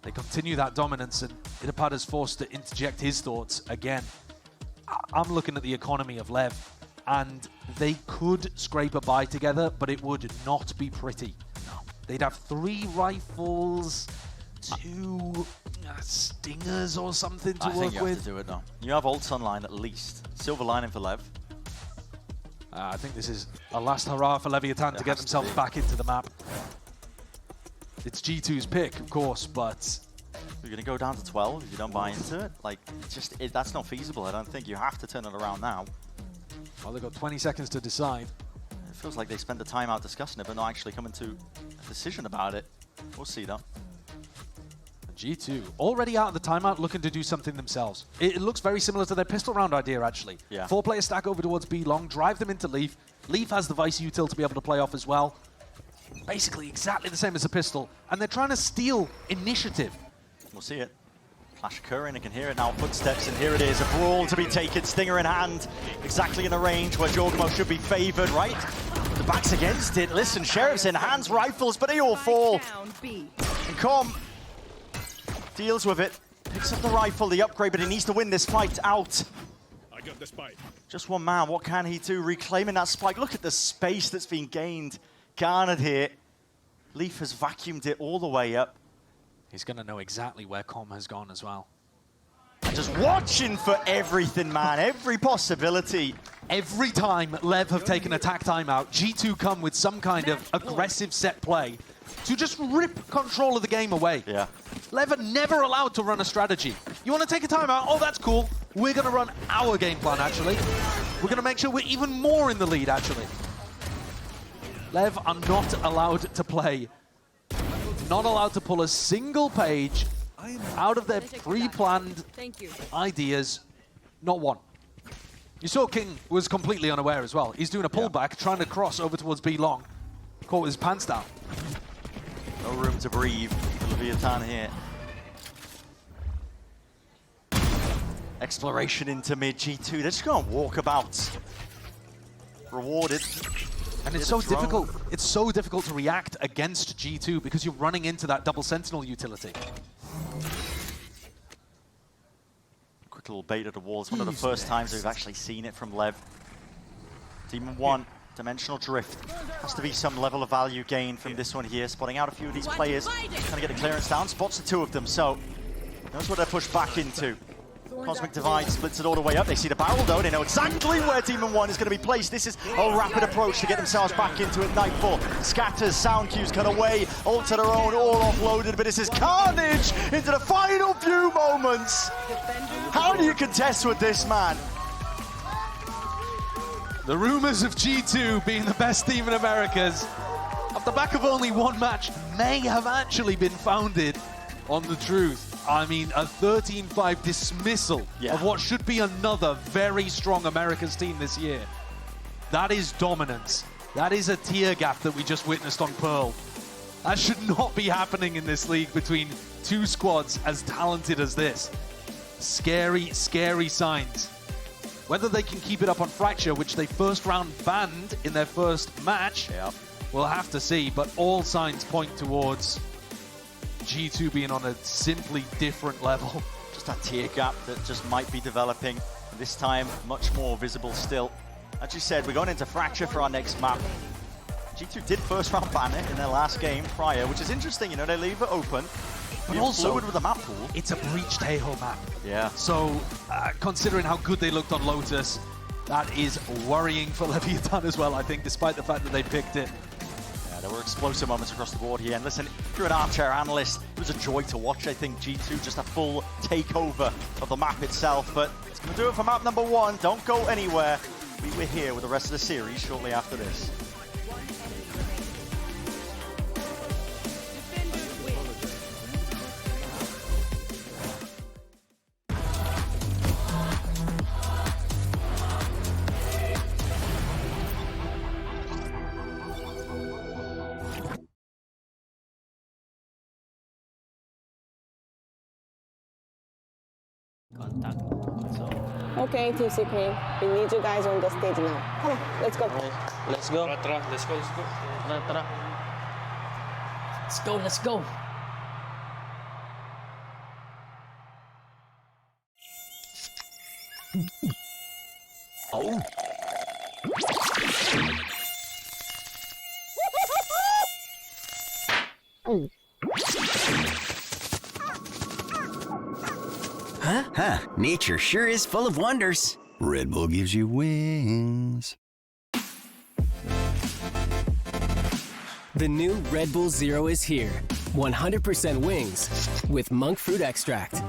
they continue that dominance, and Itapad is forced to interject his thoughts again. I'm looking at the economy of LEV, and they could scrape a bye together, but it would not be pretty. No. They'd have 3 rifles, 2 stingers or something to work with. I think you have to do it now. You have ults online at least. Silver lining for LEV. I think this is a last hurrah for Leviathan to get themselves back into the map. It's G2's pick, of course, but you're going to go down to 12 if you don't buy into it. Like, that's not feasible. I don't think you have to turn it around now. Well, they've got 20 seconds to decide. It feels like they spent the time out discussing it, but not actually coming to a decision about it. We'll see, though. G2 already out of the timeout, looking to do something themselves. It looks very similar to their pistol round idea, actually. Yeah. 4-player stack over towards B long, drive them into Leaf. Leaf has the Vice util to be able to play off as well. Basically exactly the same as a pistol, and they're trying to steal initiative. We'll see it. Flash occurring, I can hear it now, footsteps, and here it is, a brawl to be taken, Stinger in hand, exactly in the range where Jorgmo should be favored, right? The back's against it, listen, Sheriff's in hands, rifles, but they all fall. And Com deals with it, picks up the rifle, the upgrade, but he needs to win this fight out. I got the spike. Just one man, what can he do? Reclaiming that spike, look at the space that's been gained, garnered here. Leaf has vacuumed it all the way up. He's going to know exactly where Com has gone as well. Just watching for everything, man. Every possibility. Every time LEV have taken attack timeout, G2 come with some kind of aggressive set play to just rip control of the game away. Yeah. LEV are never allowed to run a strategy. You want to take a timeout? Oh, that's cool. We're going to run our game plan, actually. We're going to make sure we're even more in the lead, actually. LEV are not allowed to play. Not allowed to pull a single page out of their pre-planned ideas. Not one. You saw King was completely unaware as well. He's doing a pullback, trying to cross over towards B long. Caught with his pants down. No room to breathe for Leviathan here. Exploration into mid G2. They're just going to walk about. Rewarded. And it's so difficult. It's so difficult to react against G2 because you're running into that double sentinel utility. Quick little bait at the wall. It's one of the first times we've actually seen it from LEV. Demon 1, dimensional drift. Has to be some level of value gain from this one here. Spotting out a few of these players. Trying to get the clearance down. Spots the 2 of them. So knows what they're pushed back into. Cosmic Divide splits it all the way up. They see the barrel though. They know exactly where Demon 1 is going to be placed. This is a rapid approach to get themselves back into it. Nightfall scatters, sound cues cut away. All to their own, all offloaded. But this is carnage into the final few moments. How do you contest with this, man? The rumors of G2 being the best team in Americas, off the back of only one match, may have actually been founded on the truth. I mean, a 13-5 dismissal of what should be another very strong Americas team this year. That is dominance. That is a tier gap that we just witnessed on Pearl. That should not be happening in this league between 2 squads as talented as this. Scary, scary signs. Whether they can keep it up on Fracture, which they first round banned in their first match, we'll have to see, but all signs point towards G2 being on a simply different level. Just that tier gap that just might be developing. This time, much more visible still. As you said, we're going into Fracture for our next map. G2 did first round ban it in their last game prior, which is interesting, you know, they leave it open. But also, with the map pool. It's a breached Taeho map. Yeah. So, considering how good they looked on Lotus, that is worrying for Leviathan as well, I think, despite the fact that they picked it. There were explosive moments across the board here. And listen, if you're an armchair analyst, it was a joy to watch, I think, G2, just a full takeover of the map itself. But it's going to do it for map number 1. Don't go anywhere. We're here with the rest of the series shortly after this. Okay, Team Secret, we need you guys on the stage now. Come on, let's go. Let's go. Let's go. Let's go. Let's go. Oh. Huh, nature sure is full of wonders. Red Bull gives you wings. The new Red Bull Zero is here. 100% wings with monk fruit extract.